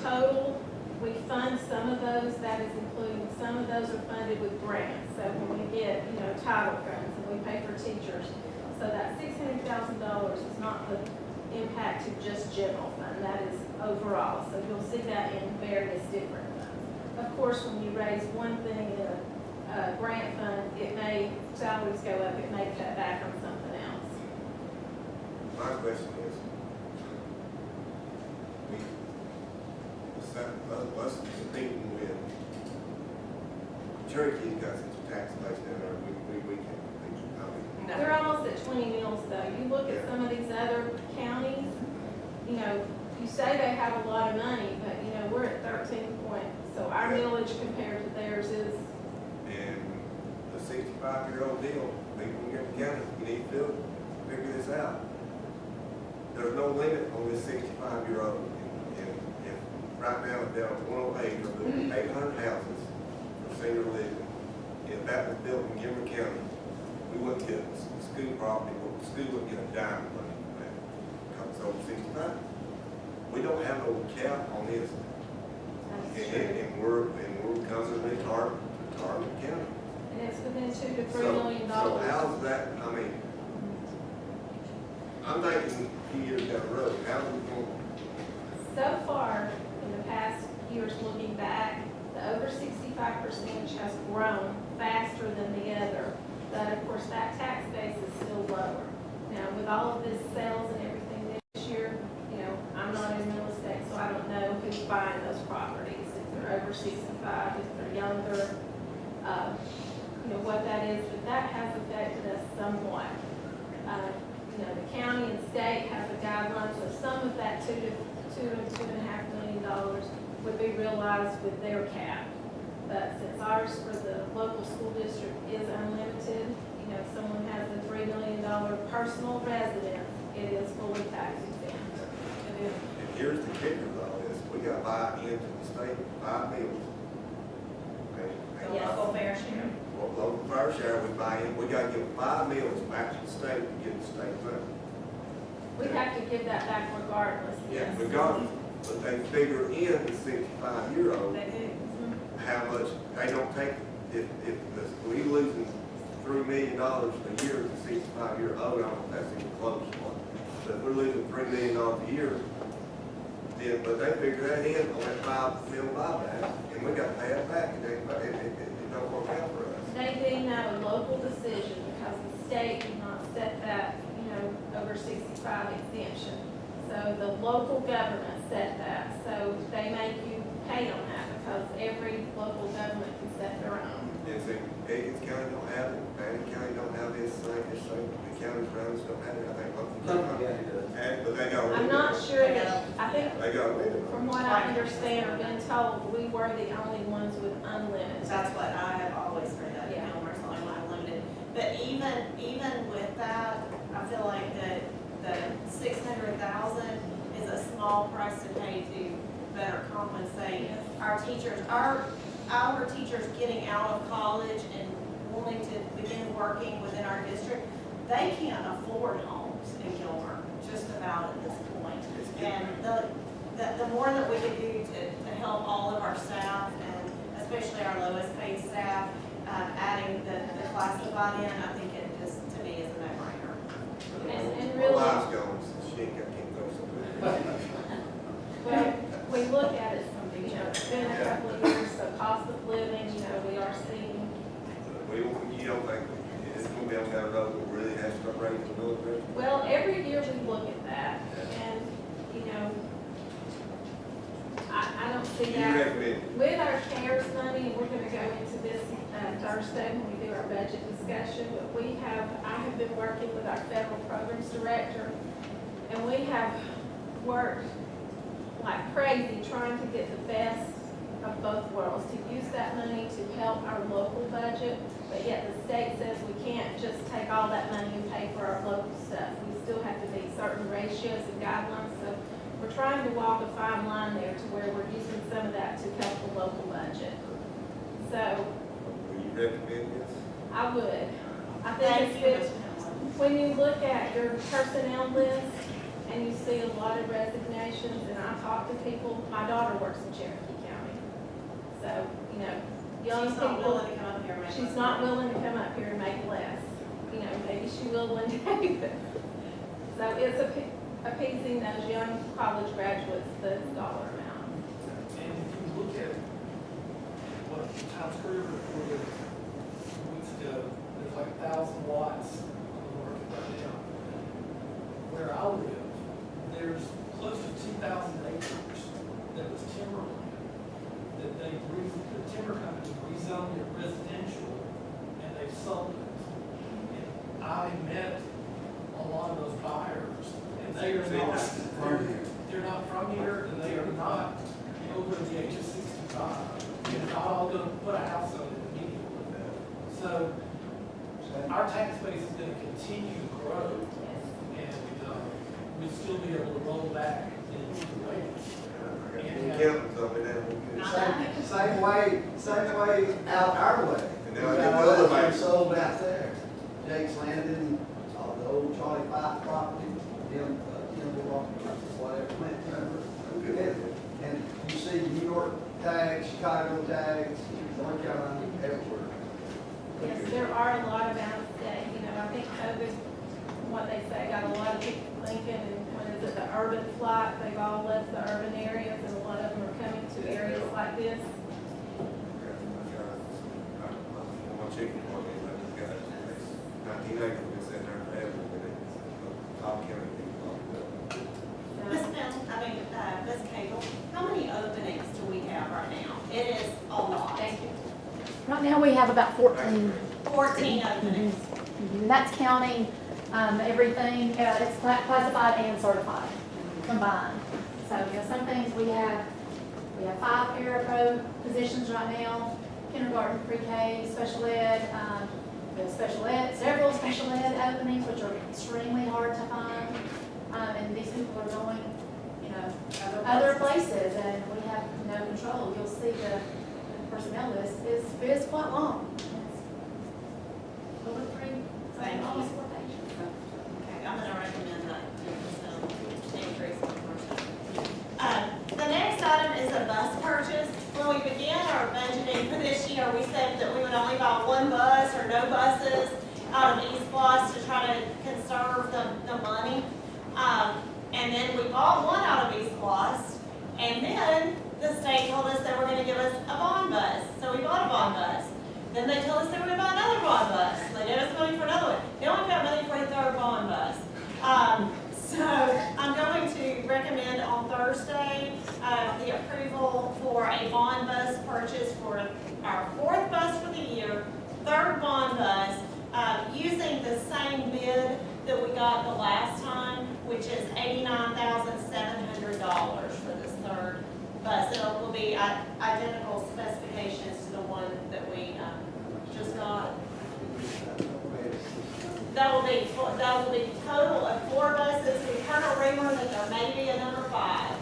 total. We fund some of those, that is including, some of those are funded with grants. So when we get, you know, title funds and we pay for teachers, So that $600,000 is not the impact to just general fund, that is overall. So you'll see that in various different funds. Of course, when you raise one thing in a grant fund, salaries go up, it may cut back on something else. My question is, us competing with Cherokee's got such a tax base down there, we can't compete. I mean, They're almost at 20 mills though. You look at some of these other counties, you know, you say they have a lot of money, but you know, we're at 13 points. So our millage compared to theirs is. And the 65-year-old deal, people in the county, you need to figure this out. There's no limit on this 65-year-old. And if right now, down at 108, we're building 800 houses for senior living. If that was built in Gilmer County, we wouldn't get school property, the school wouldn't get a dime of money for that. Because it's over 65. We don't have no cap on this. And we're constantly targeting the county. And it's within $2 to $3 million. So how's that, I mean, I'm thinking a few years down the road, how's it going? So far, in the past years looking back, the over 65 percentage has grown faster than the other. But of course, that tax base is still lower. Now, with all of this sales and everything this year, you know, I'm not in real estate, so I don't know who's buying those properties. If they're over 65, if they're younger, you know, what that is. But that has affected us somewhat. You know, the county and state have a guideline, so some of that $2 to $2.5 million would be realized with their cap. But since ours for the local school district is unlimited, you know, if someone has a $3 million personal residence, it is fully tax exempt. And here's the kicker of all this, we got to buy into the state, 5 mills. Okay? Yes. Local fair share. Well, local fair share, we buy in, we got to give 5 mills back to the state to get the state money. We have to give that back regardless. Yeah, regardless, but they figure in the 65-year-old. They do. How much, they don't take, if we losing $3 million a year to 65-year-old, I don't know if that's even close. But if we're losing $3 million a year, then, but they figure that in on that 5 mil buyback, and we got to pay it back, and it don't work out for us. They deem that a local decision because the state did not set that, you know, over 65 exemption. So the local government set that, so they make you pay on that because every local government can set their own. And see, Higgins County don't have it, Fannin County don't have this thing, the counties around us don't have it, I think Logan County does. But they got. I'm not sure, I think, They got rid of it. from what I understand or been told, we were the only ones with unlimited. That's what I have always heard, that Yeah. Gilmer's the only one unlimited. But even with that, I feel like that the 600,000 is a small price to pay to better compensate our teachers. Our teachers getting out of college and wanting to begin working within our district, they can't afford homes in Gilmer, just about at this point. And the more that we can do to help all of our staff, and especially our lowest paid staff, adding the classified in, I think it just, to me, is a no-brainer. And My really, wife's going, so she ain't got to go somewhere. well, we look at it from, you know, it's been a couple of years, so cost of living, you know, we are seeing. You don't think it's going to be on that road that really has to start raising the military? Well, every year we look at that, and, you know, I don't see You that. recommend? With our CARES money, we're gonna go into this Thursday when we do our budget discussion, but I have been working with our federal programs director, and we have worked like crazy trying to get the best of both worlds, to use that money to help our local budget, but yet the state says we can't just take all that money and pay for our local stuff. We still have to meet certain ratios and guidelines, so we're trying to walk a fine line there to where we're using some of that to help the local budget. So, Will you recommend this? I would. I think it's good, when you look at your personnel list and you see a lot of resignations, and I talk to people, my daughter works in Cherokee County. So, you know, young She's not people, willing to come up here and make she's less not money. willing to come up here and make less. you know, maybe she will one day. So it's appeasing those young college graduates, the dollar amount. And if you look at what Times Square reported weeks ago, there's like 1,000 lots on the market right now. Where I live, there's close to 2,000 acres that was timberland, that the timber company rezoned it residential, and they sold it. And I met a lot of those buyers, and they are not, they're not from here, and they are not over the age of 65. And not all gonna put a house on it immediately. So our tax base is gonna continue to grow, and we'll still be able to roll back into the wage. Same way out our way. And We now got they our build land it. sold out there. Jake's Landon, the old Charlie Pike property, whatever, remember? And you see New York tags, Chicago tags, North Carolina, everywhere. Yes, there are a lot of out of state, you know, I think COVID, what they say, got a lot of people thinking, and when is it, the urban flight, they've all left the urban areas, and a lot of them are coming to areas like this. My chicken market, I just got 19 acres, been sitting there forever, but it's top county people. Ms. Ms. Cagle, how many openings do we have right now? It is a lot. Thank you. Right now, we have about 14. 14 openings. And that's counting everything, it's classified and certified combined. So, you know, some things we have 5 parapro positions right now, kindergarten, pre-K, special ed, several special ed openings, which are extremely hard to find. And these people are going, you know, other places, and we have no control. You'll see the personnel list is quite long. Over 3, Thank you. almost 4 pages. Okay, I'm gonna recommend that increase in personnel. The next item is a bus purchase. When we began our budgeting for this year, we said that we would only buy 1 bus or no buses out of East Plus to try to conserve the money. And then we bought 1 out of East Plus, and then the state told us they were gonna give us a bond bus, so we bought a bond bus. Then they told us they were gonna buy another bond bus, so they gave us money for another one. They only got money for a 3rd bond bus. So I'm going to recommend on Thursday, the approval for a bond bus purchase for our 4th bus for the year, 3rd bond bus, using the same bid that we got the last time, which is $89,700 for this 3rd bus. It will be identical specifications to the one that we just got. That will be total of 4 buses. We've heard a rumor that there may be a number 5,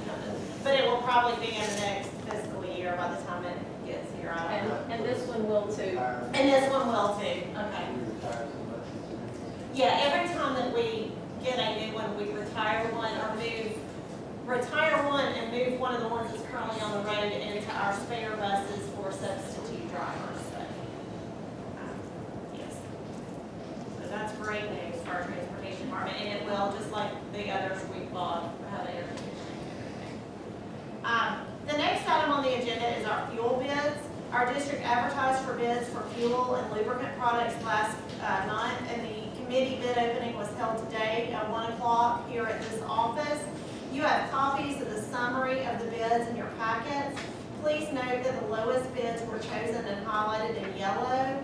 but it will probably be in the next fiscal year by the time it gets here. I don't know. And this one will too. And this one will too. Okay. Yeah, every time that we get a new one, we retire one and move one of the ones that's currently on the road into our spare buses for substitute drivers. So, yes. So that's great news for our transportation department, and it will, just like the others we bought, have air conditioning. The next item on the agenda is our fuel bids. Our district advertised for bids for fuel and lubricant products last month, and the committee bid opening was held today at 1 o'clock here at this office. You have copies of the summary of the bids in your packets. Please note that the lowest bids were chosen and highlighted in yellow.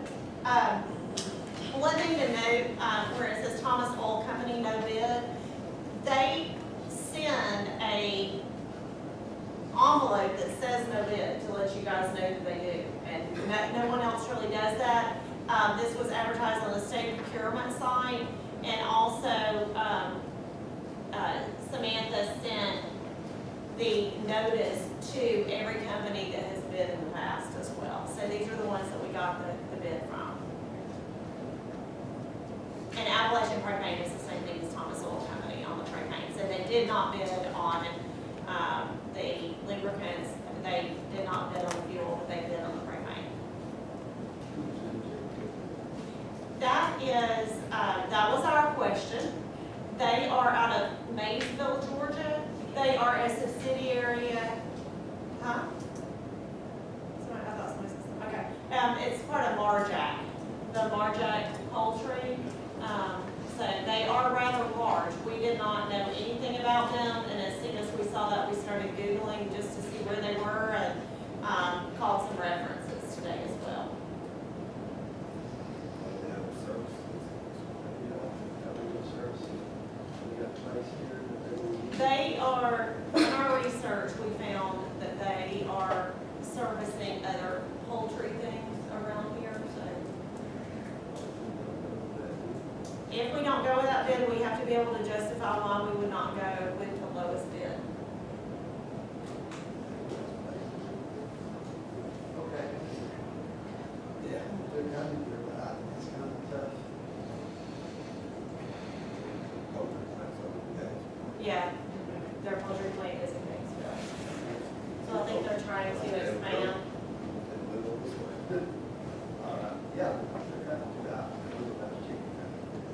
One thing to note, where it says Thomas Oil Company no bid, they send a envelope that says no bid to let you guys know that they do, and no one else really does that. This was advertised on the state procurement site, and also Samantha sent the notice to every company that has bid in the past as well. So these are the ones that we got the bid from. And Appalachian Propane is the same thing as Thomas Oil Company on the propane. So they did not bid on the lubricants, they did not bid on the fuel, but they bid on the propane. That is They are out of Maysville, Georgia. They are a subsidiary, huh? Sorry, I thought somebody said something. Okay. It's part of Marjack, the Marjack Poultry. So they are rather large. We did not know anything about them, and as soon as we saw that, we started Googling just to see where they were and called some references today as well. They have services. They are, in our research, we found that they are servicing other poultry things around here, so. If we don't go with that bid, we have to be able to justify why we would not go with the lowest bid. Okay. Yeah, they're kind of, it's kind of tough. Yeah, their poultry plant is in Batesville. So I think they're trying to expand. Yeah.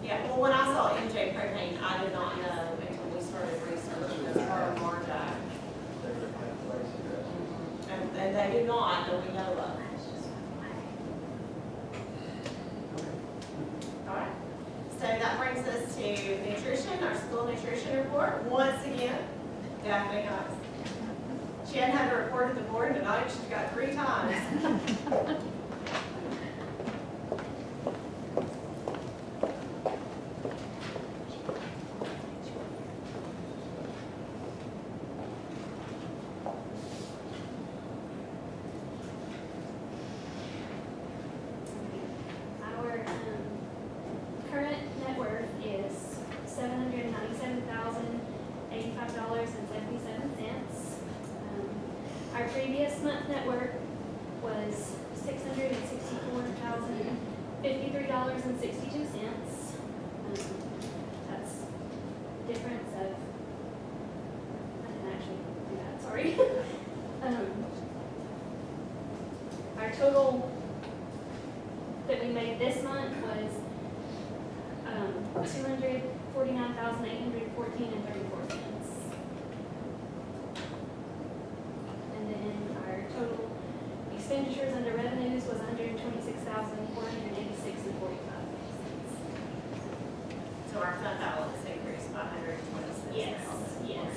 Yeah, well, when I saw MJ Propane, I did not know until we started researching as part of Marjack. And they do not, that we know of. All right. So that brings us to nutrition, our school nutrition report. Once again, Daphne Hines. She hadn't had to report to the board tonight, she's got 3 times. Our current net worth is $797,085.77. Our previous month net worth was $664,053.62. That's difference of, I didn't actually do that, sorry. Our total that we made this month was $249,814.34. And then our total expenditures under revenues was $126,486.45. So our fund balance increased by 126. Yes, yes.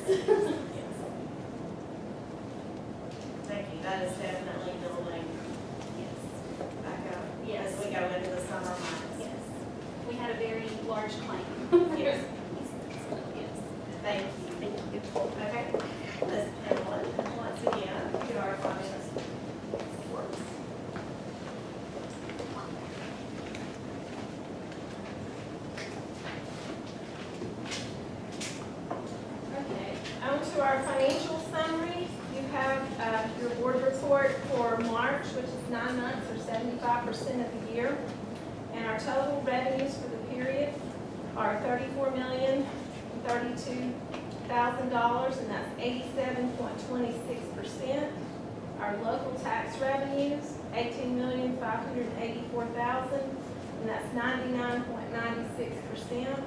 Thank you, that is definitely building back up Yes. as we go into the summer months. Yes. We had a very large claim. Yes. Yes. Thank you. Okay, Ms. Pamela, once again, to our finance works. Okay, on to our financial summary. You have your board report for March, which is 9 months or 75% of the year. And our total revenues for the period are $34,032,000, and that's 87.26%. Our local tax revenues, $18,584,000, and that's 99.96%.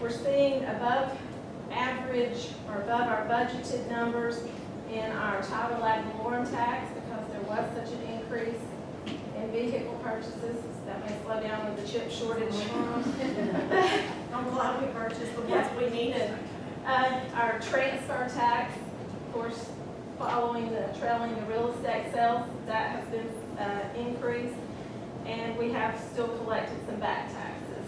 We're seeing above average or above our budgeted numbers in our title ad valorem tax because there was such an increase in vehicle purchases. That may slow down with the chip shortage. I'm glad we purchased the ones we needed. Our transfer tax, of course, following trailing the real estate sales, that has been increased. And we have still collected some back taxes.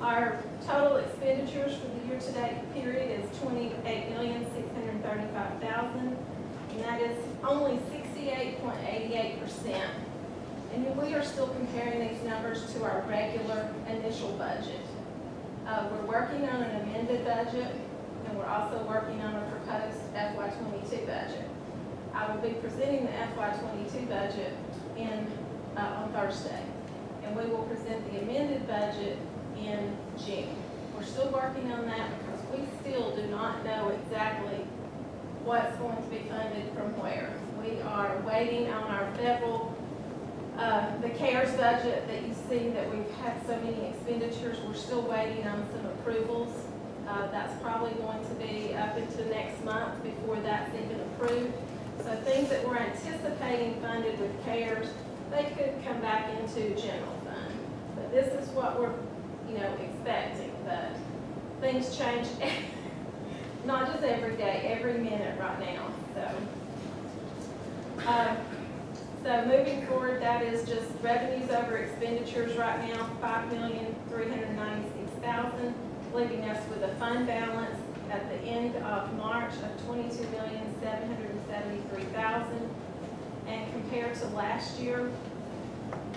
Our total expenditures for the year-to-date period is $28,635,000, and that is only 68.88%. And we are still comparing these numbers to our regular initial budget. We're working on an amended budget, and we're also working on a proposed FY22 budget. I will be presenting the FY22 budget on Thursday, and we will present the amended budget in June. We're still working on that because we still do not know exactly what's going to be funded from where. We are waiting on our federal The CARES budget that you see that we've had so many expenditures, we're still waiting on some approvals. That's probably going to be up into next month before that's even approved. So things that we're anticipating funded with CARES, they could come back into general fund. But this is what we're, expecting, but things change, not just every day, every minute right now, So moving forward, that is just revenues over expenditures right now, $5,396,000, leaving us with a fund balance at the end of March of $22,773,000, and compared to last year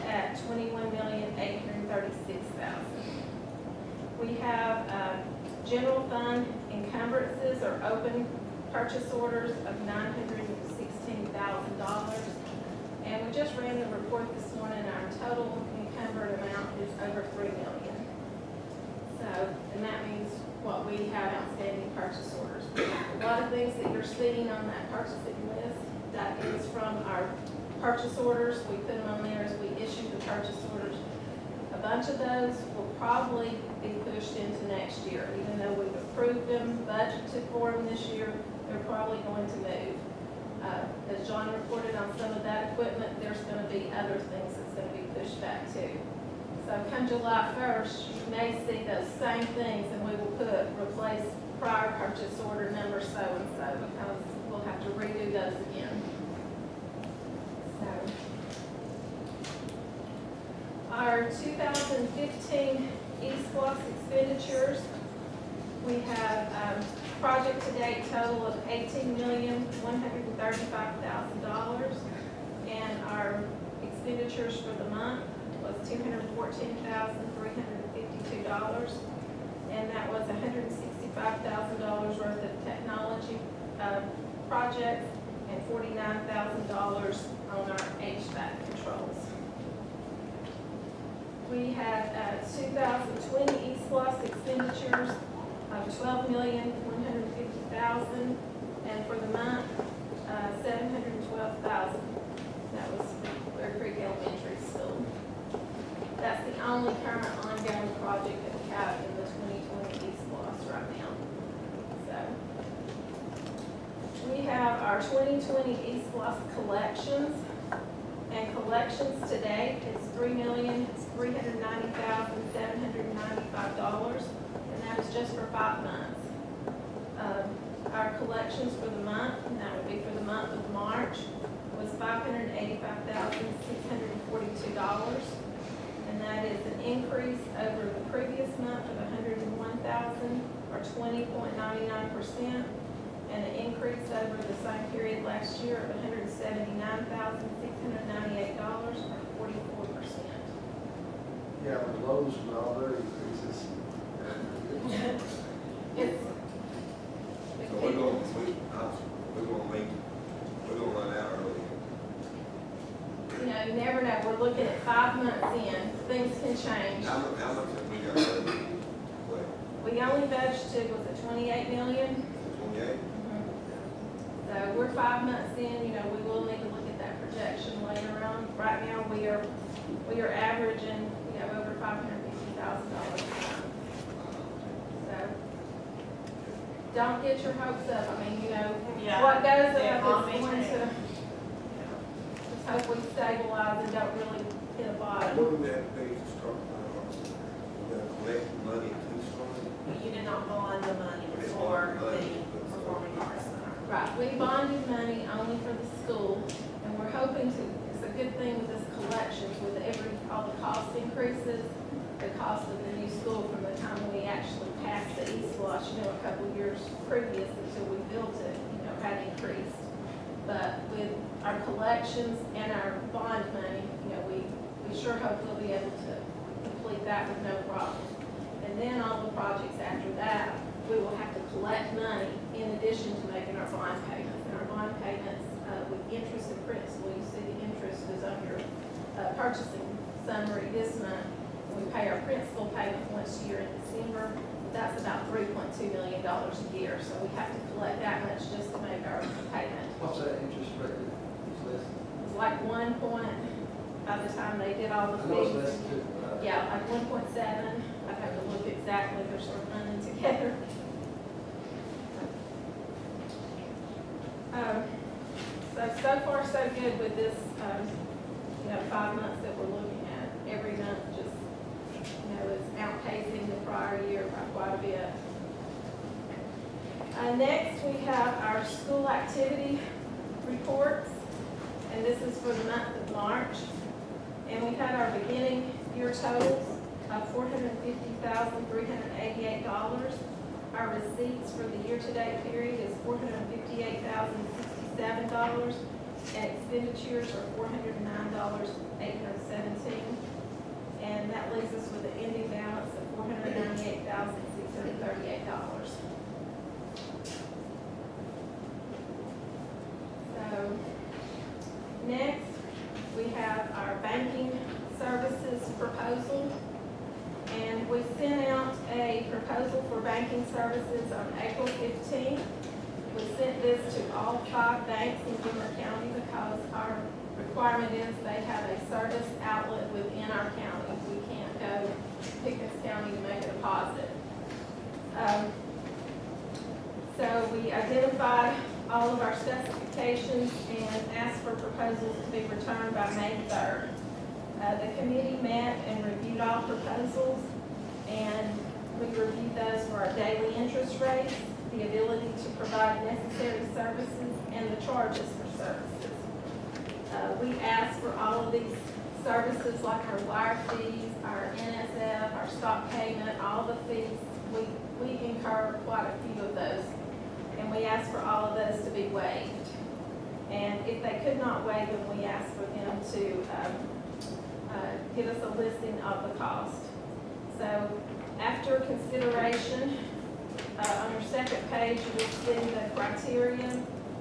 at $21,836,000. We have general fund encumbrances or open purchase orders of $916,000. And we just ran the report this morning, our total encumbered amount is over $3 million. So, and that means what we have outstanding purchase orders. A lot of things that you're seeing on that purchasing list, that is from our purchase orders. We put them on there as we issue the purchase orders. A bunch of those will probably be pushed into next year. Even though we've approved them, budgeted for them this year, they're probably going to move. As John reported on some of that equipment, there's going to be other things that's going to be pushed back too. So come July 1st, you may see those same things, and we will replace prior purchase order number so-and-so, because we'll have to redo those again. So our 2015 eSPLOS expenditures, we have project to date total of $18,135,000, and our expenditures for the month was $214,352, and that was $165,000 worth of technology projects and $49,000 on our HVAC controls. We had 2020 eSPLOS expenditures of $12,150,000, and for the month, $712,000. That was Bear Creek Elementary School. That's the only current ongoing project that we have in the 2020 eSPLOS right now. So we have our 2020 eSPLOS collections, and collections to date is $3,390,795. And that is just for 5 months. Our collections for the month, and that would be for the month of March, was $585,642. And that is an increase over the previous month of $101,000 or 20.99%, and an increase over the same period last year of $179,698 or 44%. Yeah, with Lowe's and all their increases. So we're gonna run out early. You never know. We're looking at 5 months in. Things can change. How much have we got left? We only budgeted, was it 28 million? 28? So we're 5 months in, we will need to look at that projection later on. Right now, we are averaging, over $550,000 a month. So, don't get your hopes up. I mean, what goes up is going to, just hope we stabilize and don't really hit a bottom. What do we have to pay to start? We got to collect money to start? You did not bond the money for the performing arts center. Right, we bonded money only for the school, and we're hoping to, it's a good thing with this collections, with all the cost increases, the cost of the new school from the time we actually passed the eSPLOS, a couple years previous until we built it, had increased. But with our collections and our bond money, we sure hope we'll be able to complete that with no problem. And then all the projects after that, we will have to collect money in addition to making our bond payments. And our bond payments with interest and principal, you see the interest is on your purchasing summary this month. We pay our principal payment once a year in December. That's about $3.2 million a year. So we have to collect that much just to make our payment. What's that interest rate? It's like 1.9%. by the time they did all the I know it's fees. less than 2. Yeah, like 1.7, I'd have to look exactly, they're sort of running together. So far so good with this, 5 months that we're looking at. Every month just, is outpacing the prior year by quite a bit. Next, we have our school activity reports, and this is for the month of March. And we had our beginning year totals of $450,388. Our receipts for the year-to-date period is $458,067, and expenditures are $409,817. And that leaves us with an ending balance of $498,638. So, next, we have our banking services proposal. And we sent out a proposal for banking services on April 15th. We sent this to all 5 banks in Gilmer County because our requirement is they have a service outlet within our county. We can't go to Pickens County to make a deposit. So we identified all of our specifications and asked for proposals to be returned by May 3rd. The committee met and reviewed all proposals, and we reviewed those for our daily interest rates, the ability to provide necessary services, and the charges for services. We asked for all of these services like our wire fees, our NSF, our stock payment, all the fees. We incur quite a few of those, and we asked for all of those to be waived. And if they could not waive them, we asked for them to give us a listing of the cost. So after consideration, on your second page, you will see the criteria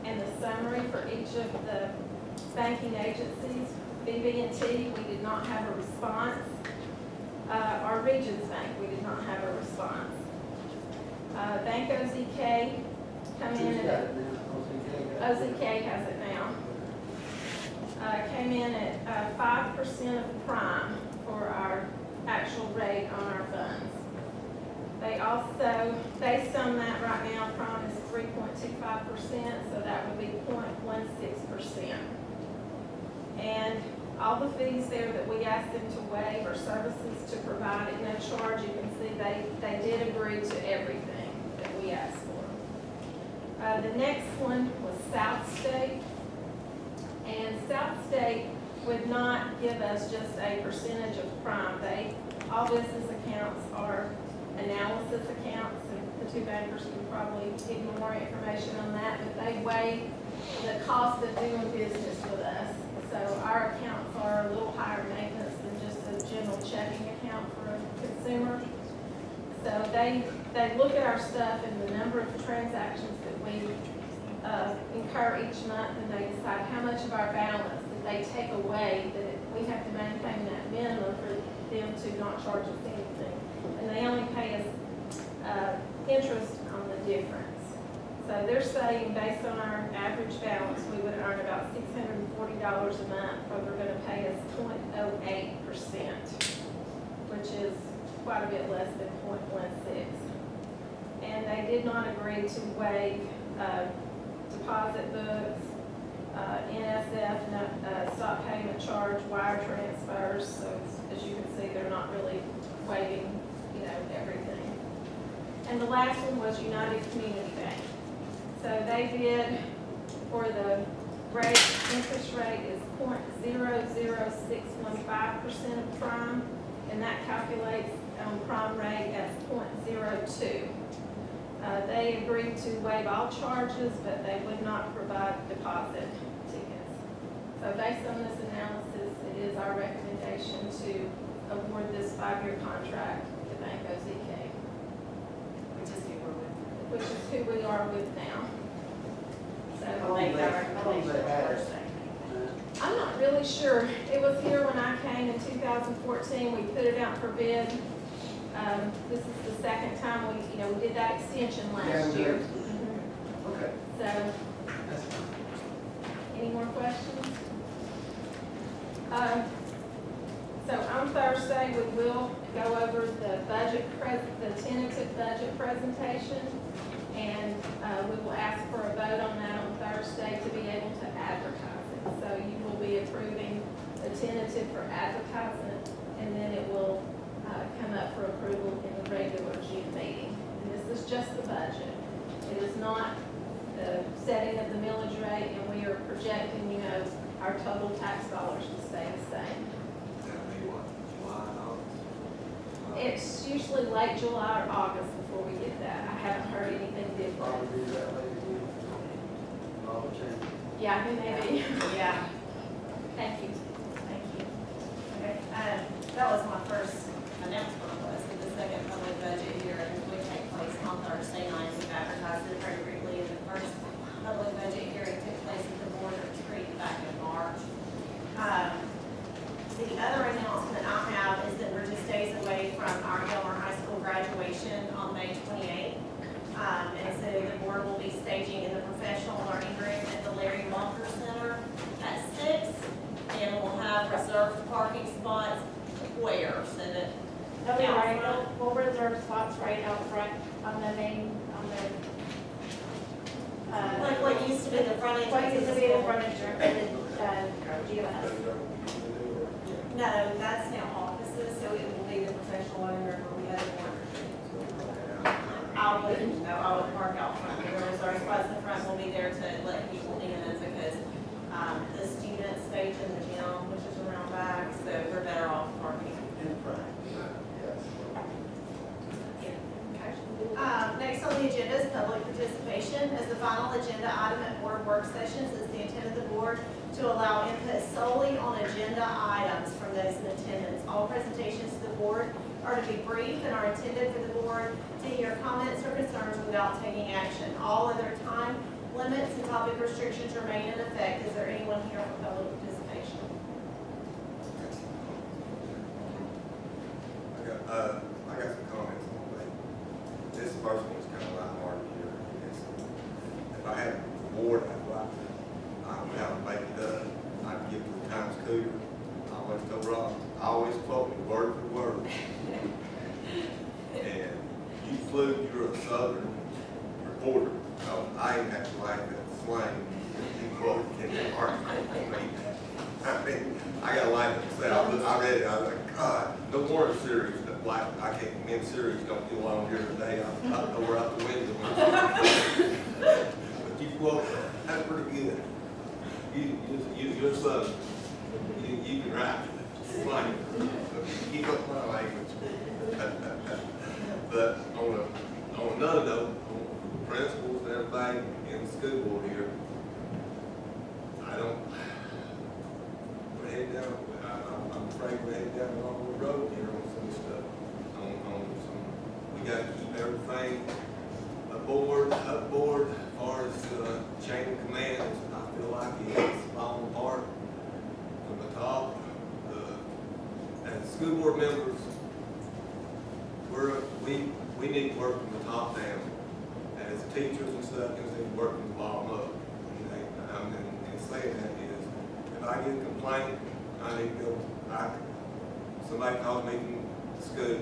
and the summary for each of the banking agencies. BB&T, we did not have a response. Our Regions Bank, we did not have a response. Bank OZK come in at, OZK has it now. Came in at 5% of the prime for our actual rate on our funds. They also, based on that right now, prime is 3.25%, so that would be 0.16%. And all the fees there that we asked them to waive are services to provide at no charge. You can see they did agree to everything that we asked for. The next one was South State. And South State would not give us just a percentage of prime. All business accounts are analysis accounts, and the 2 bankers can probably give you more information on that, but they weigh the cost of doing business with us. So our accounts are a little higher maintenance than just a general checking account for a consumer. So they look at our stuff and the number of transactions that we incur each month, and they decide how much of our balance that they take away, that we have to maintain that minimum for them to not charge us anything. And they only pay us interest on the difference. So they're saying based on our average balance, we would earn about $640 a month, but they're going to pay us 0.08%, which is quite a bit less than 0.16. And they did not agree to waive deposit books, NSF, stock payment charge, wire transfers. So as you can see, they're not really waiving, everything. And the last one was United Community Bank. So they did, for the interest rate is 0.00615% of prime, and that calculates prime rate as 0.02. They agreed to waive all charges, but they would not provide deposit tickets. So based on this analysis, it is our recommendation to award this 5-year contract to Bank OZK. Which is who we are with now. So I'm not really sure. It was here when I came in 2014. We put it out for bid. This is the second time we did that extension last year. Okay. So, any more questions? go over the the tentative budget presentation, and we will ask for a vote on that on Thursday to be able to advertise it. So you will be approving the tentative for advertisement, and then it will come up for approval in the regular June meeting. And this is just the budget. It is not the setting of the millage rate, and we are projecting, our total tax dollars to stay the same. That'll be what, July, August? It's usually late July or August before we get that. I haven't heard anything different. Probably be that late again. All change. Yeah, maybe. Yeah. Thank you. Thank you. Okay, that was my first announcement, was that the second public budget hearing would take place on Thursday night. We've advertised it appropriately, and the first public budget hearing took place at the board retreat back in March. The other announcement I have is that we're just days away from our Gilmer High School graduation on May 28th. And so the board will be staging in the professional learning room at the Larry Walker Center at 6. And we'll have reserved parking spots where, so that. They'll be right, we'll reserve spots right out front on the main, Like what used to be the front entrance. what used to be the front entrance of the GMS. No, that's now offices, so it will be the professional learning room where we have the board. I would park out front. The reserved spots in front will be there to let people in, because the students stay in the gym, which is around back, so we're better off parking. In front. Next on the agenda is public participation. As the final agenda item at board work sessions, is the intent of the board to allow input solely on agenda items from those in attendance. All presentations to the board are to be brief and are intended for the board to hear comments or concerns without taking action. All other time limits and topic restrictions remain in effect. Is there anyone here for public participation? I got some comments on that. This first one's kind of lighthearted here. If I had a board, I would have to make it up. I'd give it to the Times Cougar. I always told Rob, I always quote me word for word. And you flew, you're a Southern reporter. So I ain't have to like that slang you quoted in the article. I mean, I got to like it. So I read it, I was like, God, no more series. Like, I can't, men series don't get along here today. I'm up over out the window. But you quote, that's pretty good. You're a Southern. You can write. Fine. Keep up my language. But on another note, on the principals and everybody in the school board here, we're heading down, I'm afraid we're heading down the wrong road here on some stuff. We got to keep everything upboard, as far as chain of command. I feel like it's falling apart from the top. As school board members, we need to work from the top down. As teachers and stuff, we need to work from the bottom up. And saying that is, if I get a complaint, I need to go. Somebody calls me from school,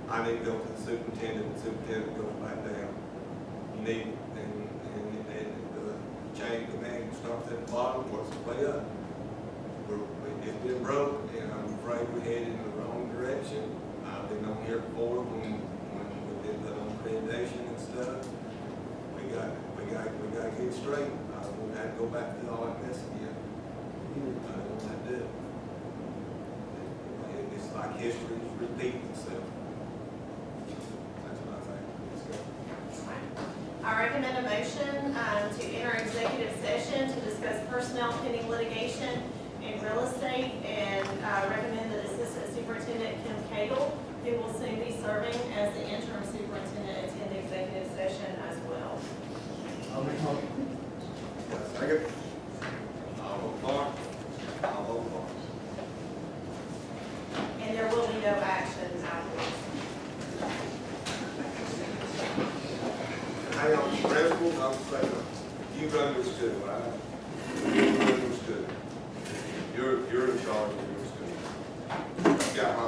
I need to go to the superintendent. The superintendent goes back down. You need, and the chain of command starts at the bottom, works its way up. It's been broke, and I'm afraid we're headed in the wrong direction. I've been on here before when we did the accreditation and stuff. We got to get it straight. I won't have to go back to all that mess again. I don't want to do it. It's like history is repeating itself. That's what I think. Let's go. I recommend a motion to enter executive session to discuss personnel pending litigation in real estate, and recommend that Assistant Superintendent Kim Cagle, who will soon be serving as the interim superintendent, attend the executive session as well. I'll make a motion. Second. I'll vote for. I'll vote for. And there will be no action afterwards. Hang on, principals, I'm saying, you've understood, right? You've understood. You're in charge of your school. I've got my